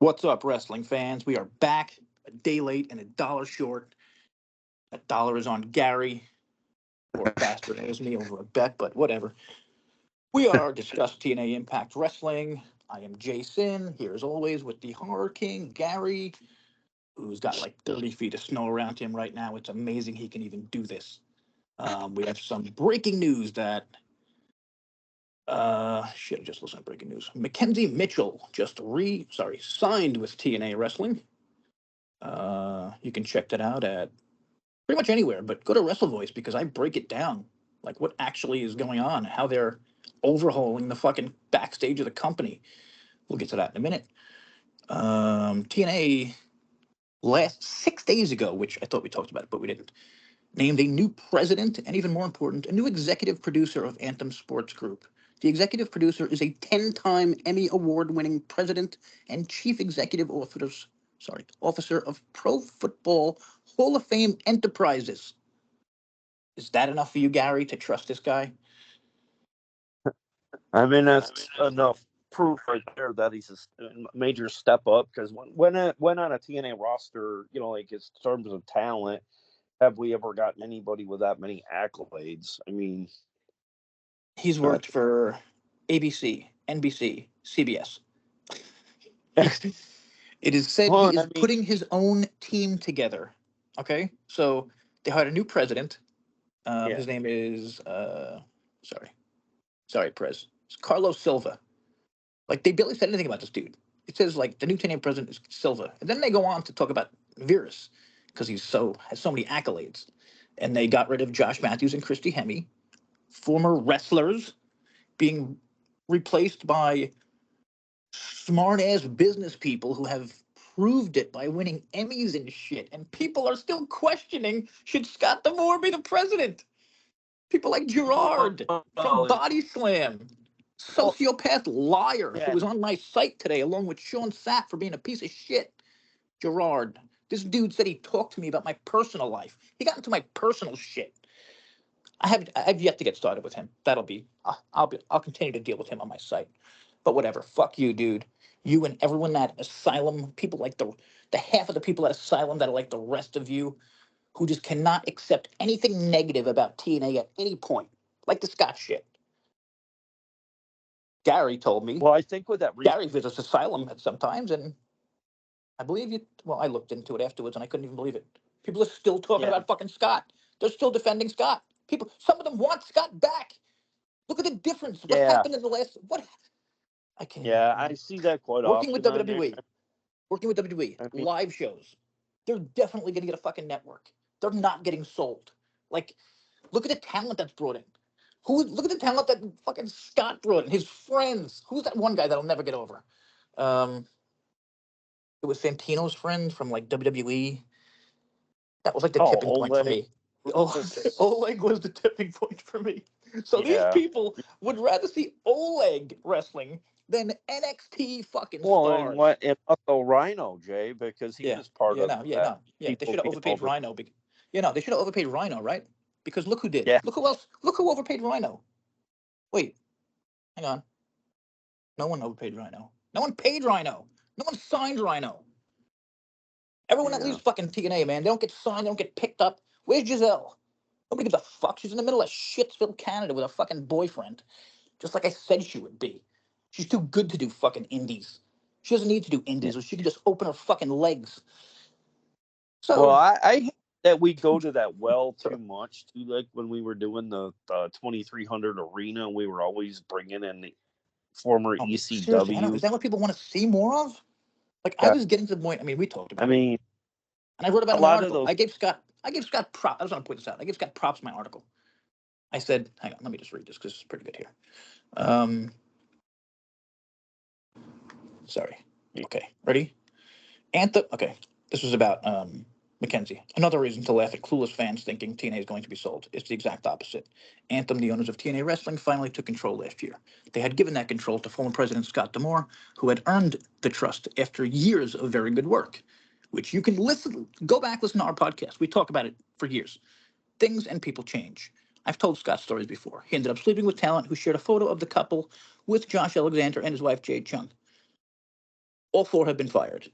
What's up, wrestling fans? We are back a day late and a dollar short. That dollar is on Gary. Poor bastard owes me over a bet, but whatever. We are discussing TNA Impact Wrestling. I am Jason, here as always with the Horror King, Gary, who's got like 30 feet of snow around him right now. It's amazing he can even do this. We have some breaking news that shit, I just listened to breaking news. McKenzie Mitchell just signed with TNA Wrestling. You can check that out at pretty much anywhere, but go to WrestleVoice because I break it down, like what actually is going on, how they're overhauling the fucking backstage of the company. We'll get to that in a minute. TNA last 6 days ago, which I thought we talked about, but we didn't, named a new president and, even more important, a new executive producer of Anthem Sports Group. The executive producer is a 10-time Emmy Award-winning president and chief executive officer of Pro Football Hall of Fame Enterprises. Is that enough for you, Gary, to trust this guy? I mean, that's enough proof right there that he's a major step up. Because when on a TNA roster, like in terms of talent, have we ever gotten anybody with that many accolades? I mean, he's worked for ABC, NBC, CBS. It is said he is putting his own team together. Okay, so they hired a new president. His name is sorry, Prez. It's Carlos Silva. Like, they barely said anything about this dude. It says like the new TNA president is Silva, and then they go on to talk about Virus because has so many accolades. And they got rid of Josh Matthews and Christy Hemme, former wrestlers, being replaced by smart-ass business people who have proved it by winning Emmys and shit. And people are still questioning, should Scott D'Amore be the president? People like Gerard from Body Slam, sociopath liar who was on my site today along with Sean Sapp for being a piece of shit. Gerard. This dude said he talked to me about my personal life. He got into my personal shit. I've yet to get started with him. I'll continue to deal with him on my site. But whatever. Fuck you, dude. You and everyone at Asylum, people like the half of the people at Asylum that are like the rest of you, who just cannot accept anything negative about TNA at any point, like the Scott shit. Gary told me. Well, I think with that, Gary visits Asylum at sometimes, and I believe you. Well, I looked into it afterwards, and I couldn't even believe it. People are still talking about fucking Scott. They're still defending Scott. Some of them want Scott back. Look at the difference. What happened in the last? What? I can't. Yeah, I see that quite often. Working with WWE, live shows. They're definitely going to get a fucking network. They're not getting sold. Like, look at the talent that's brought in. Look at the talent that fucking Scott brought in. His friends. Who's that one guy that'll never get over? It was Santino's friend from like WWE. That was like the tipping point for me. Oleg was the tipping point for me. So these people would rather see Oleg wrestling than NXT fucking stars. And also Rhino, Jay, because he was part of that. They should have overpaid Rhino. They should have overpaid Rhino, right? Because look who did. Yeah. Look who else. Look who overpaid Rhino. Wait, hang on. No one overpaid Rhino. No one paid Rhino. No one signed Rhino. Everyone that leaves fucking TNA, man, they don't get signed. They don't get picked up. Where's Giselle? Nobody gives a fuck. She's in the middle of Shitsville, Canada with a fucking boyfriend. Just like I said she would be. She's too good to do fucking indies. She doesn't need to do indies, or she can just open her fucking legs. So, well, I hate that we go to that well too much. Too, like when we were doing the 2300 arena, we were always bringing in the former ECW. Is that what people want to see more of? Like, I was getting to the point. I mean, we talked about it. And I wrote about it in my article. I gave Scott props. I was going to point this out. I gave Scott props in my article. I said, hang on, let me just read this because it's pretty good here. Sorry. Okay, ready? Okay, this was about McKenzie. Another reason to laugh at clueless fans thinking TNA is going to be sold. It's the exact opposite. Anthem, the owners of TNA Wrestling, finally took control last year. They had given that control to former President Scott D'Amore, who had earned the trust after years of very good work, which you can go back, listen to our podcast. We talk about it for years. Things and people change. I've told Scott stories before. He ended up sleeping with talent who shared a photo of the couple with Josh Alexander and his wife, Jade Chung. All 4 have been fired.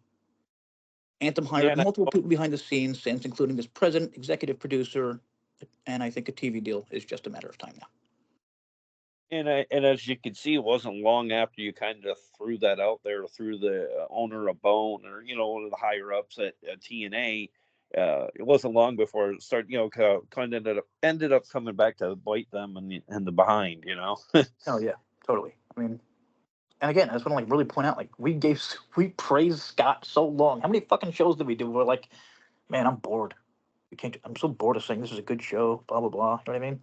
Anthem hired and multiple people behind the scenes, since including this president, executive producer, and I think a TV deal is just a matter of time now. and as you can see, it wasn't long after you kind of threw that out there, through the owner a bone, or one of the higher ups at TNA. It wasn't long before it started, kind of ended up coming back to bite them in the behind, Oh yeah, totally. I mean, and again, I just want to really point out, we praised Scott so long. How many fucking shows did we do? We're like, man, I'm bored. I'm so bored of saying this is a good show. Blah blah blah. You know what I mean?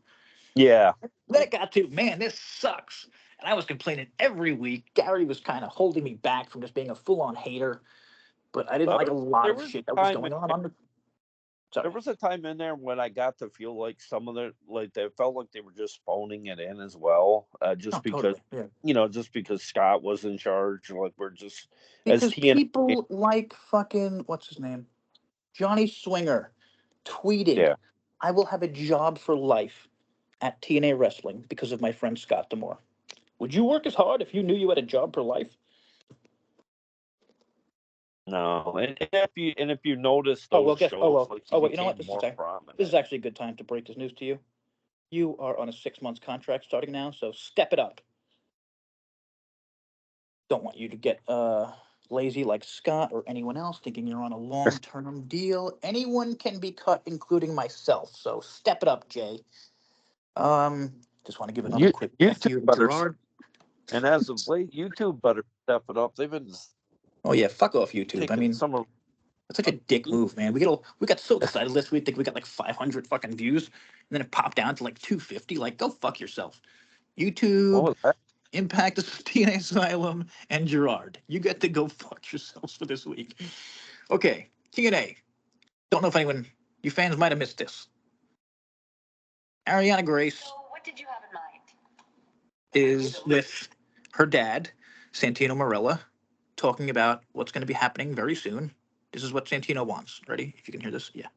Yeah. Then it got to, man, this sucks. And I was complaining every week. Gary was kind of holding me back from just being a full-on hater, but I didn't like a lot of shit that was going on the. Sorry. There was a time in there when I got to feel like some of they felt like they were just phoning it in as well, just because, totally. Yeah. just because Scott was in charge. Like, we're just Because people like fucking, what's his name, Johnny Swinger, tweeted, Yeah. "I will have a job for life at TNA Wrestling because of my friend Scott D'Amore." Would you work as hard if you knew you had a job for life? No, and if you notice Oh those well, shows, like, wait, you know what? became more prominent. This is actually a good time to break this news to you. You are on a 6-month contract starting now, so step it up. Don't want you to get lazy like Scott or anyone else, thinking you're on a long-term deal. Anyone can be cut, including myself. So step it up, Jay. Just want to give another quick thank you to Gerard. And as of late, YouTube better step it up. They've been. Oh yeah, fuck off YouTube. I mean, it's such a dick move, man. We got so excited last week. Think we got like 500 fucking views, and then it popped down to like 250. Like, go fuck yourself. YouTube, Impact, TNA Asylum, and Gerard. You get to go fuck yourselves for this week. Okay, TNA. Don't know if you fans might have missed this. Ariana Grace. So what did you have in mind? Is with her dad, Santino Marella, talking about what's going to be happening very soon. This is what Santino wants. Ready? If you can hear this, yeah.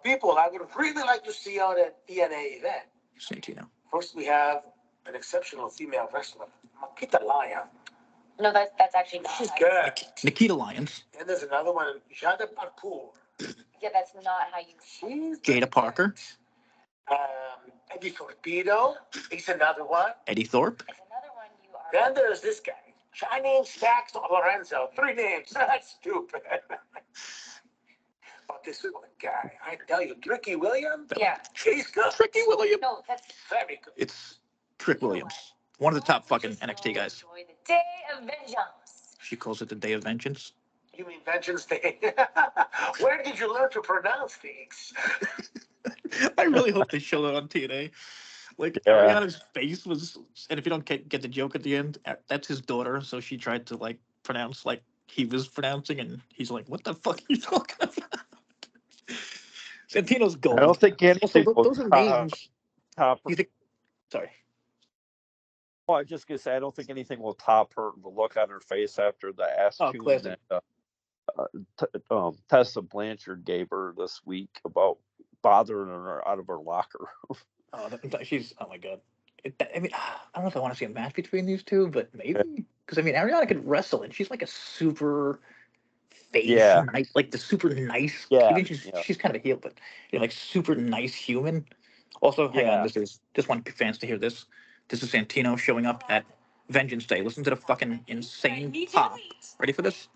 People I would really like to see on a TNA event. Santino. First, we have an exceptional female wrestler, Makita Lyon. No, that's actually not. She's good. Nikita Lyons. And there's another one, Jada Parkour. Yeah, that's not how you. She's Jada Parker. Eddie Torpedo. He's another one. Eddie Thorpe. It's another one you are. Then there's this guy, Chinese Stacks Lorenzo. 3 names. That's stupid. But this one guy, I tell you, Tricky Williams. Yeah. She's good. Tricky Williams. No, that's very good. It's Trick Williams. One of the top fucking NXT guys. Enjoy the Day of Vengeance. She calls it the Day of Vengeance. You mean Vengeance Day? Where did you learn to pronounce things? I really hope they show that on TNA. Like, Ariana's face was, and if you don't get the joke at the end, that's his daughter, so she tried to, like, pronounce like he was pronouncing, and he's like, what the fuck are you talking about? Santino's gold. I don't think anything. Those are names. You think? Sorry. Well, I was just gonna say, I don't think anything will top her, the look on her face after the ass tune that Tessa Blanchard gave her this week about bothering her out of her locker. Oh my god. I mean, I don't know if I want to see a match between these two, but maybe, because I mean, Ariana could wrestle, and she's like a super face, nice, like the super nice. Yeah, even she's kind of a heel, but like super nice human. Also, hang on, just want fans to hear this. This is Santino showing up at Vengeance Day. Listen to the fucking insane pop. Ready for this?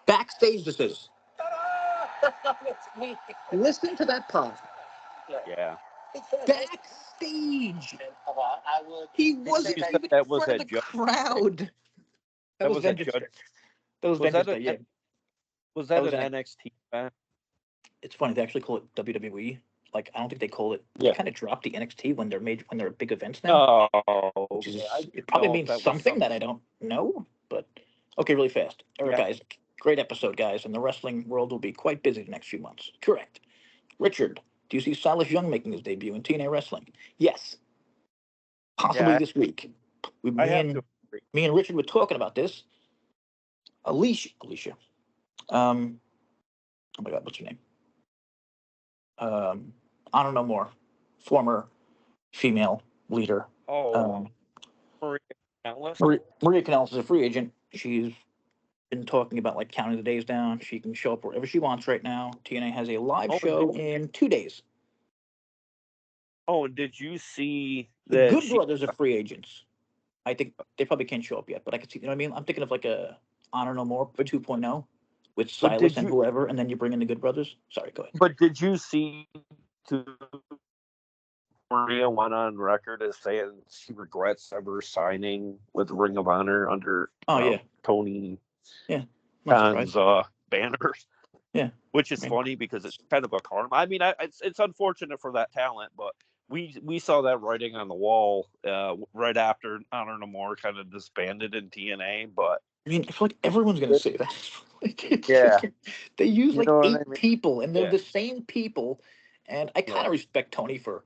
Backstage, this is. Listen to that pop. Yeah. Backstage. He wasn't even in front of the crowd. That was Vengeance Day. That was Vengeance Day, yeah. Was that an NXT event? It's funny, they actually call it WWE. Like, I don't think they call it. They kind of dropped the NXT when they're big events now. Oh, it probably means something that I don't know. But okay, really fast. Guys, great episode, guys, and the wrestling world will be quite busy the next few months. Correct. Richard, do you see Silas Young making his debut in TNA Wrestling? Yes. Possibly this week. Me and Richard were talking about this. Alicia. Oh my God, what's her name? I don't know more. Former female leader. Maria Kanellis. Maria Kanellis is a free agent. She's been talking about like counting the days down. She can show up wherever she wants right now. TNA has a live Oh, show in 2 days. Oh, and did you see The that Good she? Brothers are free agents. I think they probably can't show up yet, but I can see. You know what I mean? I'm thinking of like a Honor No More But 2.0 with but Silas did and you? whoever, and then you bring in the Good Brothers. Sorry, go ahead. But did you see to Maria went on record as saying she regrets ever signing with Ring of Honor under Oh yeah, Tony yeah. Not surprised. Khan's banners, Yeah, which is I mean, funny because it's kind of a karma. I mean, it's unfortunate for that talent, but we saw that writing on the wall right after Honor No More kind of disbanded in TNA. But I mean, I feel like everyone's gonna say that. Like, it's yeah, just, they use you like know what 8 I mean? people, and they're Yeah, the same people. And I kind yeah, of respect Tony for,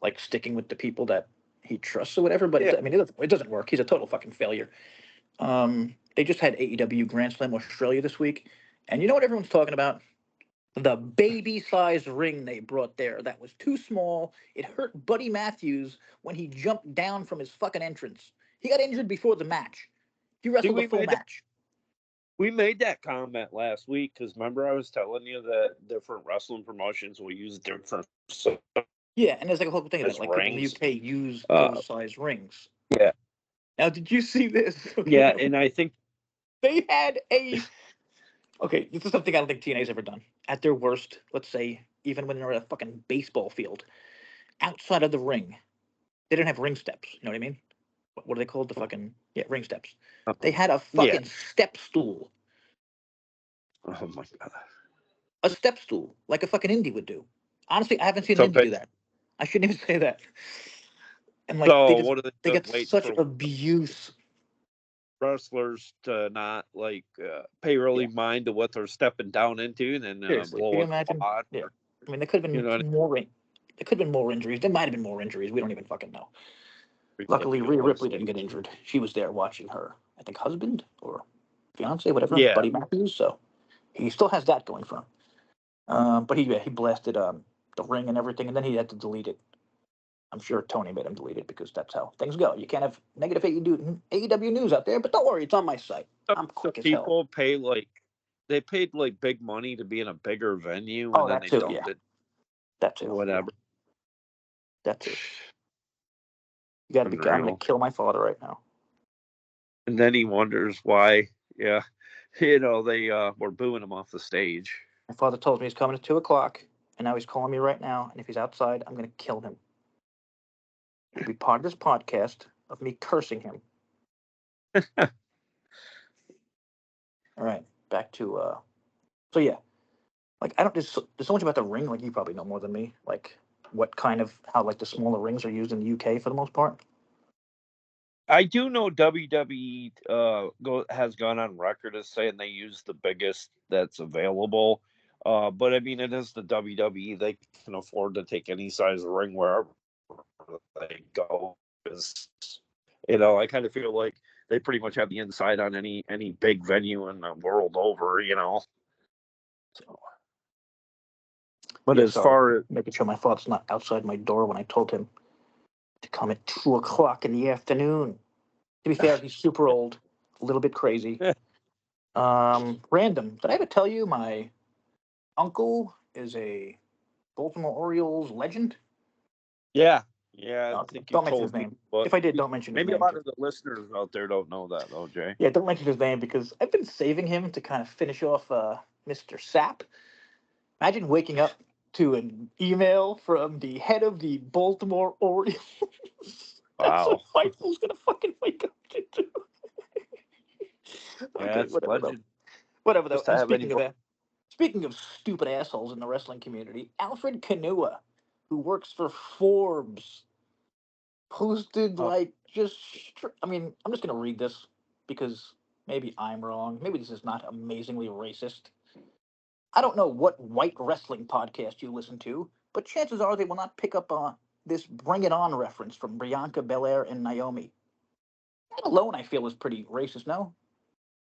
like sticking with the people that he trusts or whatever. But yeah. I mean, it doesn't work. He's a total fucking failure. They just had AEW Grand Slam Australia this week, and you know what everyone's talking about? The baby-sized ring they brought there that was too small. It hurt Buddy Matthews when he jumped down from his fucking entrance. He got injured before the match. He See, wrestled a full match. we made that comment last week because remember I was telling you that different wrestling promotions will use different Yeah, and there's like a whole thing about size it. Like people in the rings. UK use Uh, those size rings. yeah, Now, did you see this? yeah, and I think They had a. Okay, this is something I don't think TNA's ever done. At their worst, let's say, even when they're at a fucking baseball field, outside of the ring, they didn't have ring steps. You know what I mean? What are they called? The fucking ring steps. They had a yeah. fucking step stool, Oh my god. a step stool, like a fucking indie would do. Honestly, I haven't seen an So, indie do that. I shouldn't even say that. And like so what are they they doing? get Waiting such for abuse. wrestlers to not pay really Yeah, mind to what they're stepping down into, and then seriously. Can blow you a imagine? quad. Yeah. I mean, there could have You know, been more. There could have been more injuries. There might have been more injuries. We don't even fucking know. Luckily, Rhea ridiculous. Ripley didn't get injured. She was there watching her, I think, husband or fiance, whatever, Yeah. Buddy Matthews. So he still has that going for him. But he blasted the ring and everything, and then he had to delete it. I'm sure Tony made him delete it because that's how things go. You can't have negative AEW news out there, but don't worry, it's on my site. I'm Some quick as hell. people they paid like big money to be in a bigger venue, Oh, and then that they too, dumped yeah. it. That too. Whatever. That too. You got to be. I'm gonna Unreal. kill my father right now. And then he wonders why, yeah, they were booing him off the stage. My father told me he's coming at 2:00, and now he's calling me right now. And if he's outside, I'm gonna kill him. It'll be part of this podcast of me cursing him. All right, back to So yeah, like I don't. There's so much about the ring. Like you probably know more than me. Like how like the smaller rings are used in the UK for the most part. I do know WWE has gone on record as saying they use the biggest that's available. But I mean, it is the WWE. They can afford to take any size ring wherever they go. Because, I kind of feel like they pretty much have the inside on any big venue in the world over. So, but Yeah, as sorry. far as Making sure my father's not outside my door when I told him to come at 2:00 in the afternoon. To be fair, he's super old, a little bit crazy. Random. Did I ever tell you my uncle is a Baltimore Orioles legend? yeah, I No, think you don't mention his told me, name. but If I did, don't mention his maybe a name. lot of the listeners out there don't know that though, Jay. Yeah, don't mention his name because I've been saving him to kind of finish off Mr. Sapp. Imagine waking up to an email from the head of the Baltimore Orioles. That's Wow. what Fightful's gonna fucking wake up to do. Yeah, Okay, it's whatever though. legend. Whatever though. Just to And have any. speaking of stupid assholes in the wrestling community, Alfred Kanua, who works for Forbes, posted like I mean, I'm just gonna read this because maybe I'm wrong. Maybe this is not amazingly racist. I don't know what white wrestling podcast you listen to, but chances are they will not pick up this Bring It On reference from Bianca Belair and Naomi. That alone, I feel, is pretty racist, no?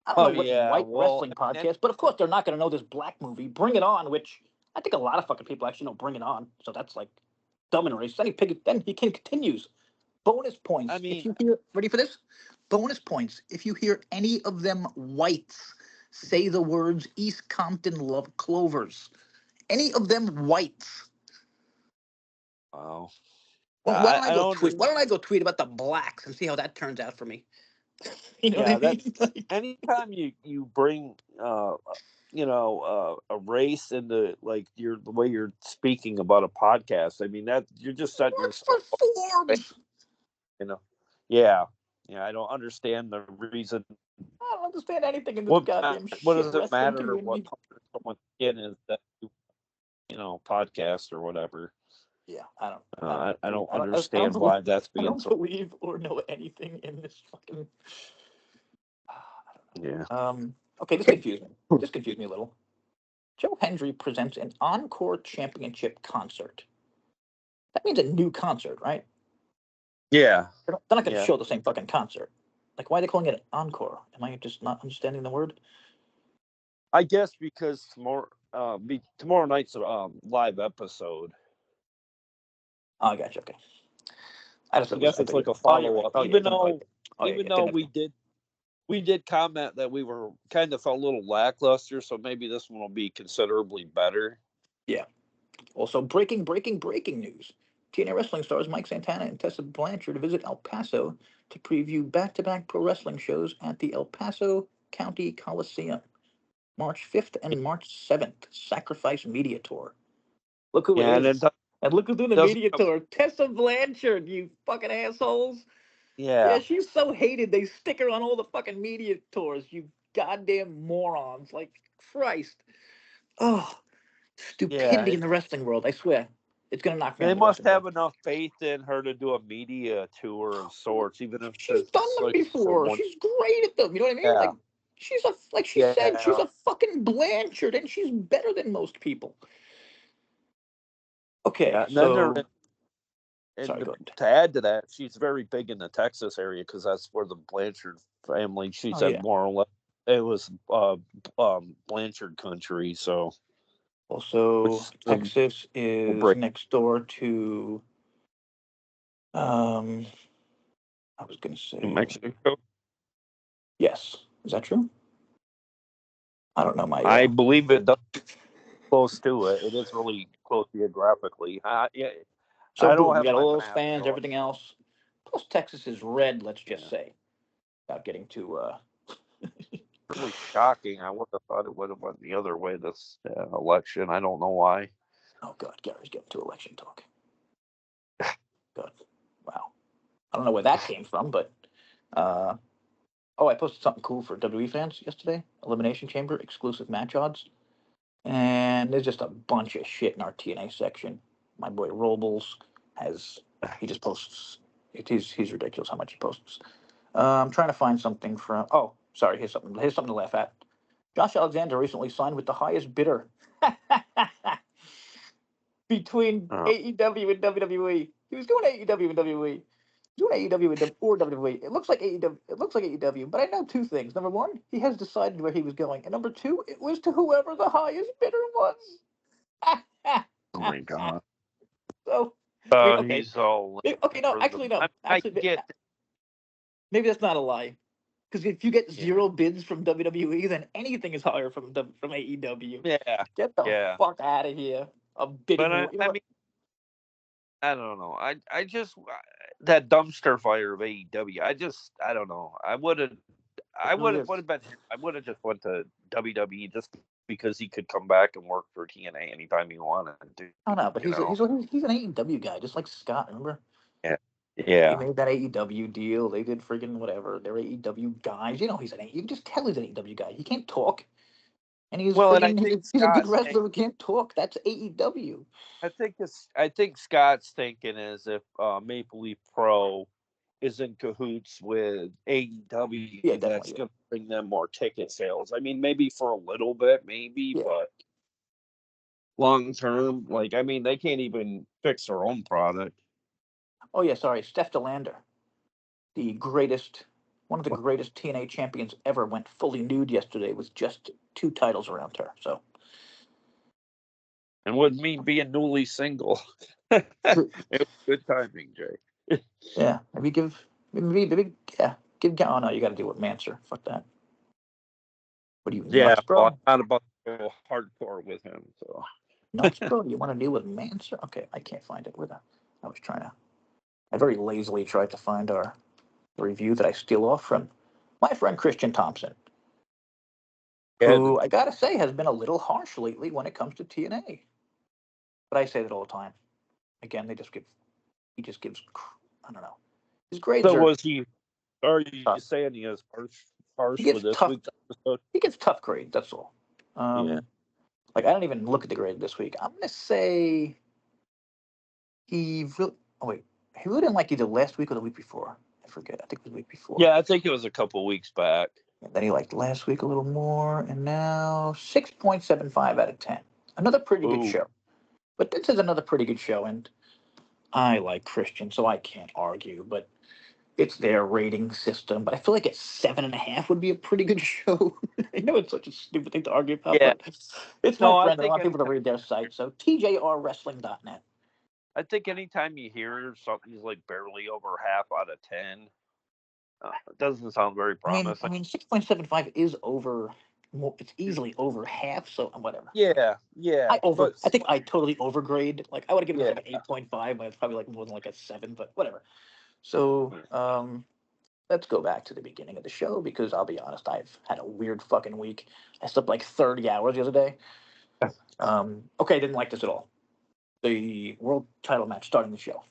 I don't Oh know what yeah, white well, wrestling and podcast, but of course they're not going to know this black movie, Bring It On, which I think a lot of fucking people actually know Bring It On. So that's like dumb and racist. Then he continues. Bonus I points. If mean, you hear, ready for this? Bonus points if you hear any of them whites say the words East Compton love Clovers. Any of them whites. Wow. Why don't I I go don't. tweet? Why don't I go tweet about the blacks and see how that turns out for me? You know Yeah, what I mean? Like, anytime you bring a race into like the way you're speaking about a podcast, I mean that you're just setting works for yourself up, Forbes. you know. Yeah, I don't understand the reason. I don't understand anything in this goddamn What shit does it wrestling matter what community. color someone's skin is that podcast or whatever? Yeah, I don't. I don't I understand believe. why that's I being don't so. believe or know anything in this fucking. Yeah. Okay, this confused me. This confused me a little. Joe Hendry presents an encore championship concert. That means a new concert, right? Yeah. They're not going to Yeah. show the same fucking concert. Like, why are they calling it an encore? Am I just not understanding the word? I guess because tomorrow night's live episode. Oh, I got you. Okay. I guess it's like a follow up. Oh, yeah. Even though yeah, we did comment that we were kind of felt a little lackluster, so maybe this one will be considerably better. Yeah. Also, breaking news. TNA Wrestling stars Mike Santana and Tessa Blanchard visit El Paso to preview back-to-back pro wrestling shows at the El Paso County Coliseum, March 5th and March 7th. Sacrifice Media Tour. Look who Yeah, it and is. And look who's doing the doesn't. media tour. Tessa Blanchard, you fucking assholes. Yeah. Yeah, she's so hated. They stick her on all the fucking media tours, you goddamn morons. Like, Christ. Oh, stupidity Yeah. in the wrestling world, I swear. It's going to knock me out They of the must wrestling world. have enough faith in her to do a media tour of sorts, even if She's done it's them like for before. one. She's great at them. You know what I mean? Yeah. Like, like she said, she's Yeah. a fucking Blanchard, and she's better than most people. Okay, Yeah. And then so sorry, and go ahead. to add to that, she's very big in the Texas area because that's where the Blanchard family. She Oh, said yeah. more or less it was Blanchard country. So Also, Texas is break. next door to. I was gonna say New Mexico. yes. Is that true? I don't know my. I believe it does close to it. It is really close geographically. Yeah, So I don't boom, you have got my all those map, fans, so everything else. Plus, Texas is red. Let's just yeah. say, without getting too. Really shocking. I would have thought it would have went the other way this election. I don't know why. Oh God, Gary's getting to election talk. God, wow. I don't know where that came from, but I posted something cool for WWE fans yesterday. Elimination Chamber exclusive match odds, and there's just a bunch of shit in our TNA section. My boy Robles he just posts. He's ridiculous how much he posts. I'm trying to find something from. Oh, sorry. Here's something. Here's something to laugh at. Josh Alexander recently signed with the highest bidder between AEW and WWE. He was doing AEW and WWE. Doing AEW or WWE. It looks like AEW. It looks like AEW. But I know two things. Number one, he has decided where he was going, and number two, it was to whoever the highest bidder was. Oh my god. So, I mean, okay, He's all okay. No, actually, no. Actually, maybe that's not a lie. Because if you get zero bids from WWE, then anything is higher from AEW. Yeah. Get the fuck out of here. A bidding war. But I mean, I don't know. I just that dumpster fire of AEW. I don't know. I would have been. I would have just went to WWE just because he could come back and work for TNA anytime he wanted to. Oh no, but he's an AEW guy, just like Scott. Remember? Yeah. He made that AEW deal. They did friggin' whatever. They're AEW guys. You know he's you can just tell he's an AEW guy. He can't talk, and he's he's a good wrestler who can't talk. That's AEW. I think Scott's thinking is if Maple Leaf Pro is in cahoots with AEW, that's going to bring them more ticket sales. I mean, maybe for a little bit, but long term, like, I mean, they can't even fix their own product. Oh yeah, sorry, Steph De Lander, one of the greatest TNA champions ever, went fully nude yesterday with just 2 titles around her. So, and with me being newly single, it was good timing, Jay. Yeah, maybe give Oh no, you got to deal with Manser. Fuck that. What are you Yeah, nuts, bro? well, I'm not about to go hardcore with him. So Nuts, bro. You want to deal with Manser? Okay, I can't find it. Where the? I was trying to. I very lazily tried to find our review that I steal off from my friend Christian Thompson, yeah, who I gotta say has been a little harsh lately when it comes to TNA. But I say that all the time. Again, he just gives, I don't know. His grades so are was he? Are you tough. saying he is He harsh gets with this tough. week's episode? He gets tough grades. That's all. Yeah. Like I don't even look at the grade this week. I'm gonna say oh wait, he really didn't like either last week or the week before. I forget. I think it was the week before. Yeah, I think it was a couple weeks back. And then he liked last week a little more, and now 6.75 out of 10. Another pretty good Ooh. show. But this is another pretty good show, and I like Christian, so I can't argue. But it's their rating system. But I feel like at 7.5 would be a pretty good show. I know it's such a stupid thing to argue about, Yeah. but it's No, my I friend. I think want people to read their site. So tjrwrestling.net. I think anytime you hear something's like barely over half out of 10, it doesn't sound very promising. I mean, 6.75 is over. It's easily over half. So whatever. Yeah, but I think I totally overgrade. Like I would have given it yeah, like an 8.5, but it's probably like more than like a 7. But whatever. So let's go back to the beginning of the show because I'll be honest, I've had a weird fucking week. I slept like 30 hours the other day. Okay, didn't like this at all. The world title match starting the show.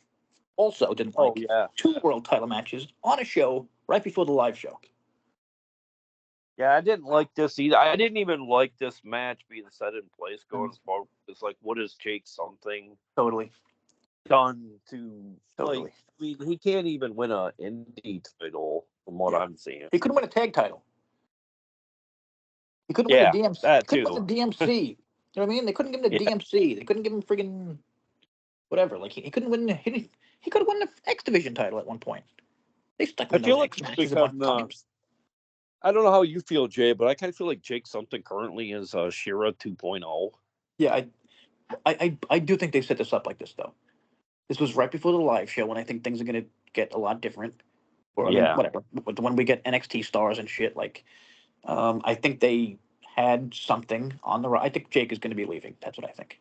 Also didn't oh like yeah, 2 world title matches on a show right before the live show. yeah. I didn't like this either. I didn't even like this match being set in place going forward. It's like, what is Jake something Totally. done to Totally. like? I mean, he can't even win an indie title from what Yeah. I'm seeing. He couldn't win a tag title. He couldn't Yeah, win the DMC. that Couldn't too. win the DMC. You know what I mean? They couldn't give him the Yeah. DMC. They couldn't give him friggin' whatever. Like he couldn't win. He could have won the X Division title at one point. They stuck him I in those feel like X it's matches a bunch of become. times. I don't know how you feel, Jay, but I kind of feel like Jake something currently is Shira 2.0. Yeah, I do think they set this up like this though. This was right before the live show when I think things are gonna get a lot different. Or I mean, Yeah. whatever. But when we get NXT stars and shit, like, I think they had something on the. I think Jake is going to be leaving. That's what I think.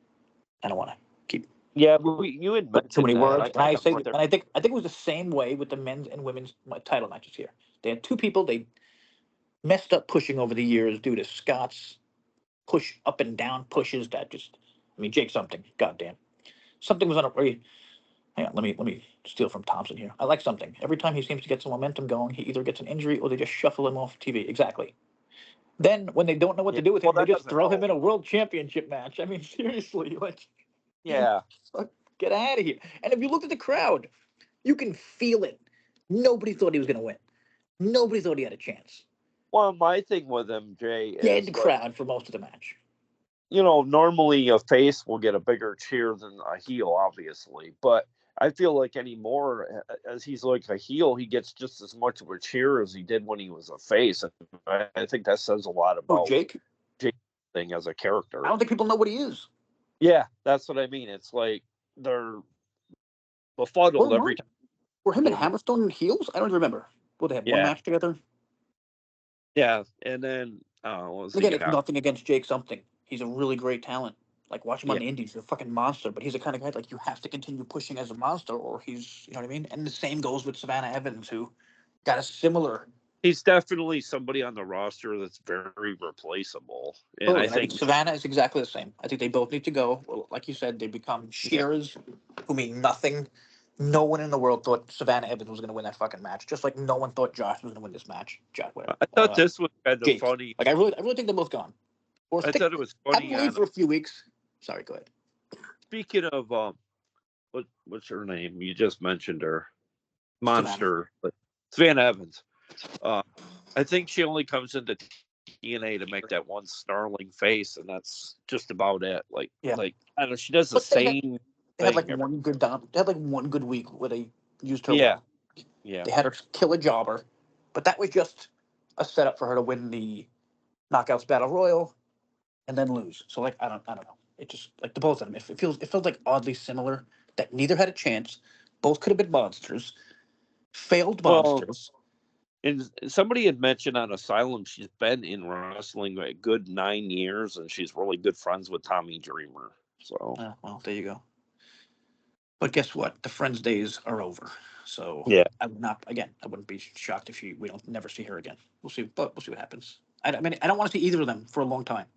I don't want to keep Yeah, but you had putting too mentioned many that. words. And I say, right there. and I think it was the same way with the men's and women's title matches here. They had 2 people they messed up pushing over the years due to Scott's push up and down pushes that just. I mean, Jake something. Goddamn, something was on a. Hang on, let me steal from Thompson here. I like something. Every time he seems to get some momentum going, he either gets an injury or they just shuffle him off TV. Exactly. Then when they don't know what Yeah. to do with Well, him, they that just doesn't throw him help. in a world championship match. I mean, seriously, like, Yeah. get out of here. And if you look at the crowd, you can feel it. Nobody thought he was going to win. Nobody thought he had a chance. Well, my thing with him, Jay, Dead is like, crowd for most of the match. normally a face will get a bigger cheer than a heel, obviously. But I feel like anymore, as he's like a heel, he gets just as much of a cheer as he did when he was a face. And I think that says a lot Oh, about Jake? Jake thing as a character. I don't think people know what he is. Yeah, that's what I mean. It's like they're befuddled every time. Were him and Hammerstone heels? I don't remember. Well, they had one Yeah. match together. Yeah, and then what was Again, the it's nothing against Jake something. He's a really great talent. Like, watch him on Yeah. the indies. He's a fucking monster, but he's the kind of guy, like, you have to continue pushing as a monster or he's, you know what I mean? And the same goes with Savannah Evans, who got a similar. He's definitely somebody on the roster that's very replaceable. And Totally. I And I think think, Savannah is exactly the same. I think they both need to go. Well, like you said, they become shearers who mean nothing. No one in the world thought Savannah Evans was going to win that fucking match. Just like no one thought Josh was going to win this match. Josh, whatever. I thought this was kind of Jake. funny. Like, I really think they're both gone. Or I thought it was have them funny. leave for a few weeks. Sorry, go ahead. Speaking of, what's her name? You just mentioned her. Monster. But Savannah Evans. I think she only comes into TNA to make that one snarling face, and that's just about it. Like, Yeah. I don't know. She does the But same. They had like thing one good down. They had like one good week where they used her Yeah. well. Yeah. They had her kill a jobber, but that was just a setup for her to win the Knockouts Battle Royal and then lose. So like I don't know. It just like the both of them. It feels like oddly similar. That neither had a chance. Both could have been monsters. Failed Well, monsters. And somebody had mentioned on Asylum she's been in wrestling a good 9 years, and she's really good friends with Tommy Dreamer. So Well, there you go. But guess what? The Friends days are over. So yeah, I would not. Again, I wouldn't be shocked if we don't never see her again. We'll see. But we'll see what happens. I mean, I don't want to see either of them for a long time.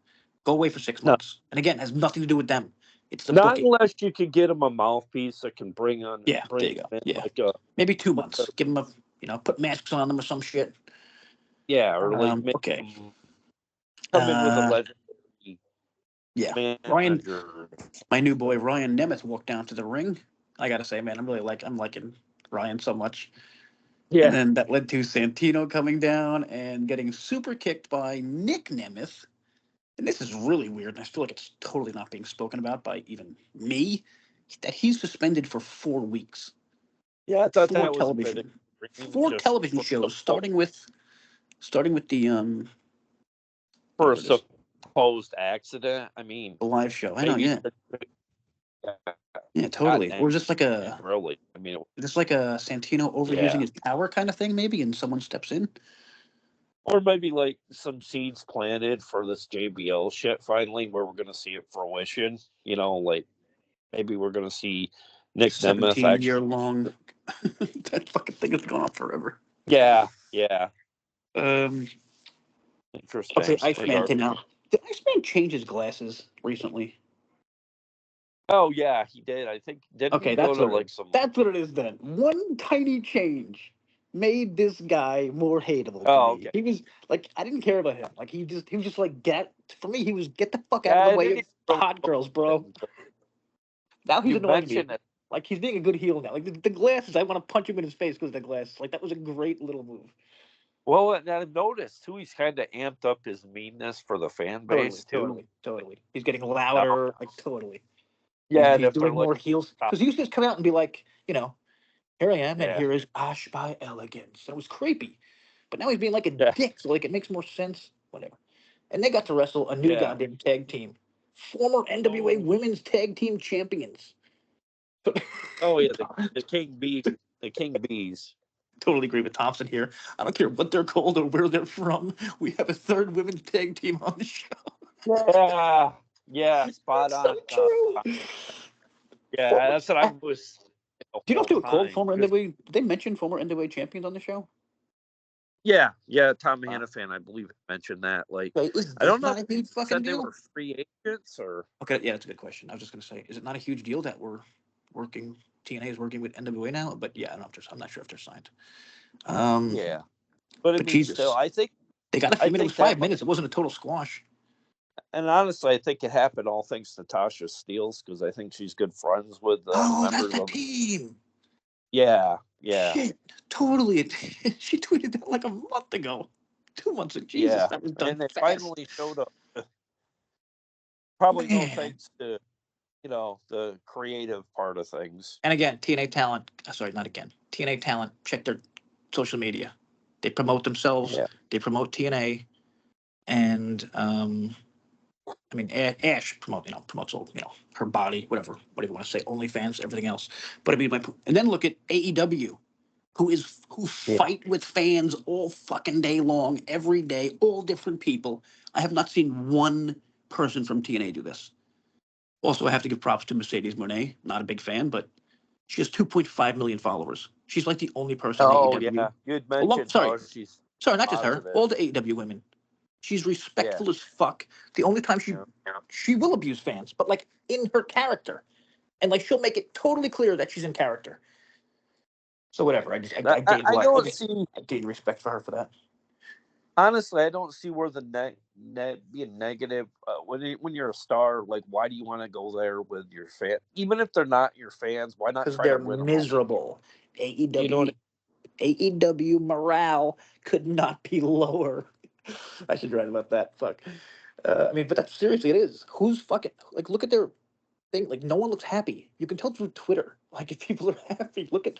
Go away for 6 no, months. And again, it has nothing to do with them. It's the not booking. unless you could get him a mouthpiece that can bring Yeah, there you him go. in Yeah, like a maybe 2 months. Give them put masks on them or some shit. or like make Okay. him come in with a legendary Yeah, Ryan, manager. my new boy Ryan Nemeth walked down to the ring. I gotta say, man, I'm liking Ryan so much. And Yeah, then that led to Santino coming down and getting super kicked by Nick Nemeth. And this is really weird, and I feel like it's totally not being spoken about by even me. That he's suspended for 4 weeks. yeah, I thought Four that was a bit television, extreme, four just television shows, starting with the for a whatever it is, supposed accident. I mean, the live show. I know, maybe yeah, yeah, gotten totally. Or is this like anything a really. I mean, Santino overusing yeah, his power kind of thing, maybe, and someone steps in? or maybe like some seeds planted for this JBL shit finally, where we're gonna see it fruition. Like maybe we're gonna see Nick Nemeth 17-year actually. long. That fucking thing has gone on forever. Yeah, yeah, Um, interesting. okay, Iceman came Regardless. out. Did Iceman change his glasses recently? Oh yeah, he did. I think didn't Okay, he go that's to what it like is. some? That's what it is then. One tiny change made this guy more hateable to Oh me. okay. He was like, I didn't care about him. Like he was just like, for me, he was get the fuck out of Yeah, the I way didn't of even the really hot know girls, bro. him, but Now he's you annoying me. mentioned it. Like he's being a good heel now. Like the glasses, I want to punch him in his face because of the glasses. Like that was a great little move. Well, and I've noticed too, he's kind of amped up his meanness for the fan Totally, base too. totally, totally. He's getting Now, louder. Like totally. yeah, and He's if they're doing like, more heels because he used to just come out and be like, here I am, and yeah, here is Ash by Elegance. It was creepy. But now he's being like a yeah, dick, so like it makes more sense. Whatever. And they got to wrestle a new yeah. goddamn tag team. Former NWA Women's Tag Team Champions. Oh yeah, the King Bee, the King Bees. Totally agree with Thompson here. I don't care what they're called or where they're from. We have a third women's tag team on the show. Yeah, yeah, spot That's so on. true. Yeah, Former, that's what I was the do you know if whole they were called time. former 'Cause, NWA? Did they mention former NWA champions on the show? yeah, Tom Wow. Hannafan, I believe, mentioned that. Like, Okay, is I this don't know if not a he huge fucking said they deal? were free agents or. Okay, yeah, that's a good question. I was just gonna say, is it not a huge deal that we're working? TNA is working with NWA now, but yeah, I'm not sure if they're signed. Um, Yeah, but I but mean, still, Jesus, they got a few I minutes. It was think that 5 minutes. It wasn't a total squash. And honestly, I think it happened all thanks to Tasha Steeles because I think she's good friends with Oh, that's members the of. team. Yeah, yeah, Shit, totally. She tweeted that like a month ago, 2 months ago. Jesus, yeah. that was done And they fast. finally showed up. Probably no Man. thanks to the creative part of things. And again, TNA talent. Sorry, not again. TNA talent. Check their social media. They promote themselves. Yeah, They promote TNA, and I mean, Ash promotes all, her body, whatever you want to say, OnlyFans, everything else. But I mean, and then look at AEW, who yeah. fight with fans all fucking day long, every day, all different people. I have not seen one person from TNA do this. Also, I have to give props to Mercedes Moné. Not a big fan, but she has 2.5 million followers. She's like the only person in Oh AEW. yeah, you had Oh, mentioned how she's sorry, not just her. positive. All the AEW women. She's Yeah, respectful as fuck. The only time yeah. she will abuse fans, but like in her character, and like she'll make it totally clear that she's in character. So whatever. I, I I don't I see. gained respect for her for that. Honestly, I don't see where the being negative when you're a star. Like, why do you want to go there with your fan? Even if they're not your fans, why not Because try to they're win them over? miserable. You know what? AEW morale could not be lower. I should write about that. Fuck. I mean, but that's seriously, it is. Who's fucking like? Look at their thing. Like, no one looks happy. You can tell through Twitter. Like, if people are happy, look at.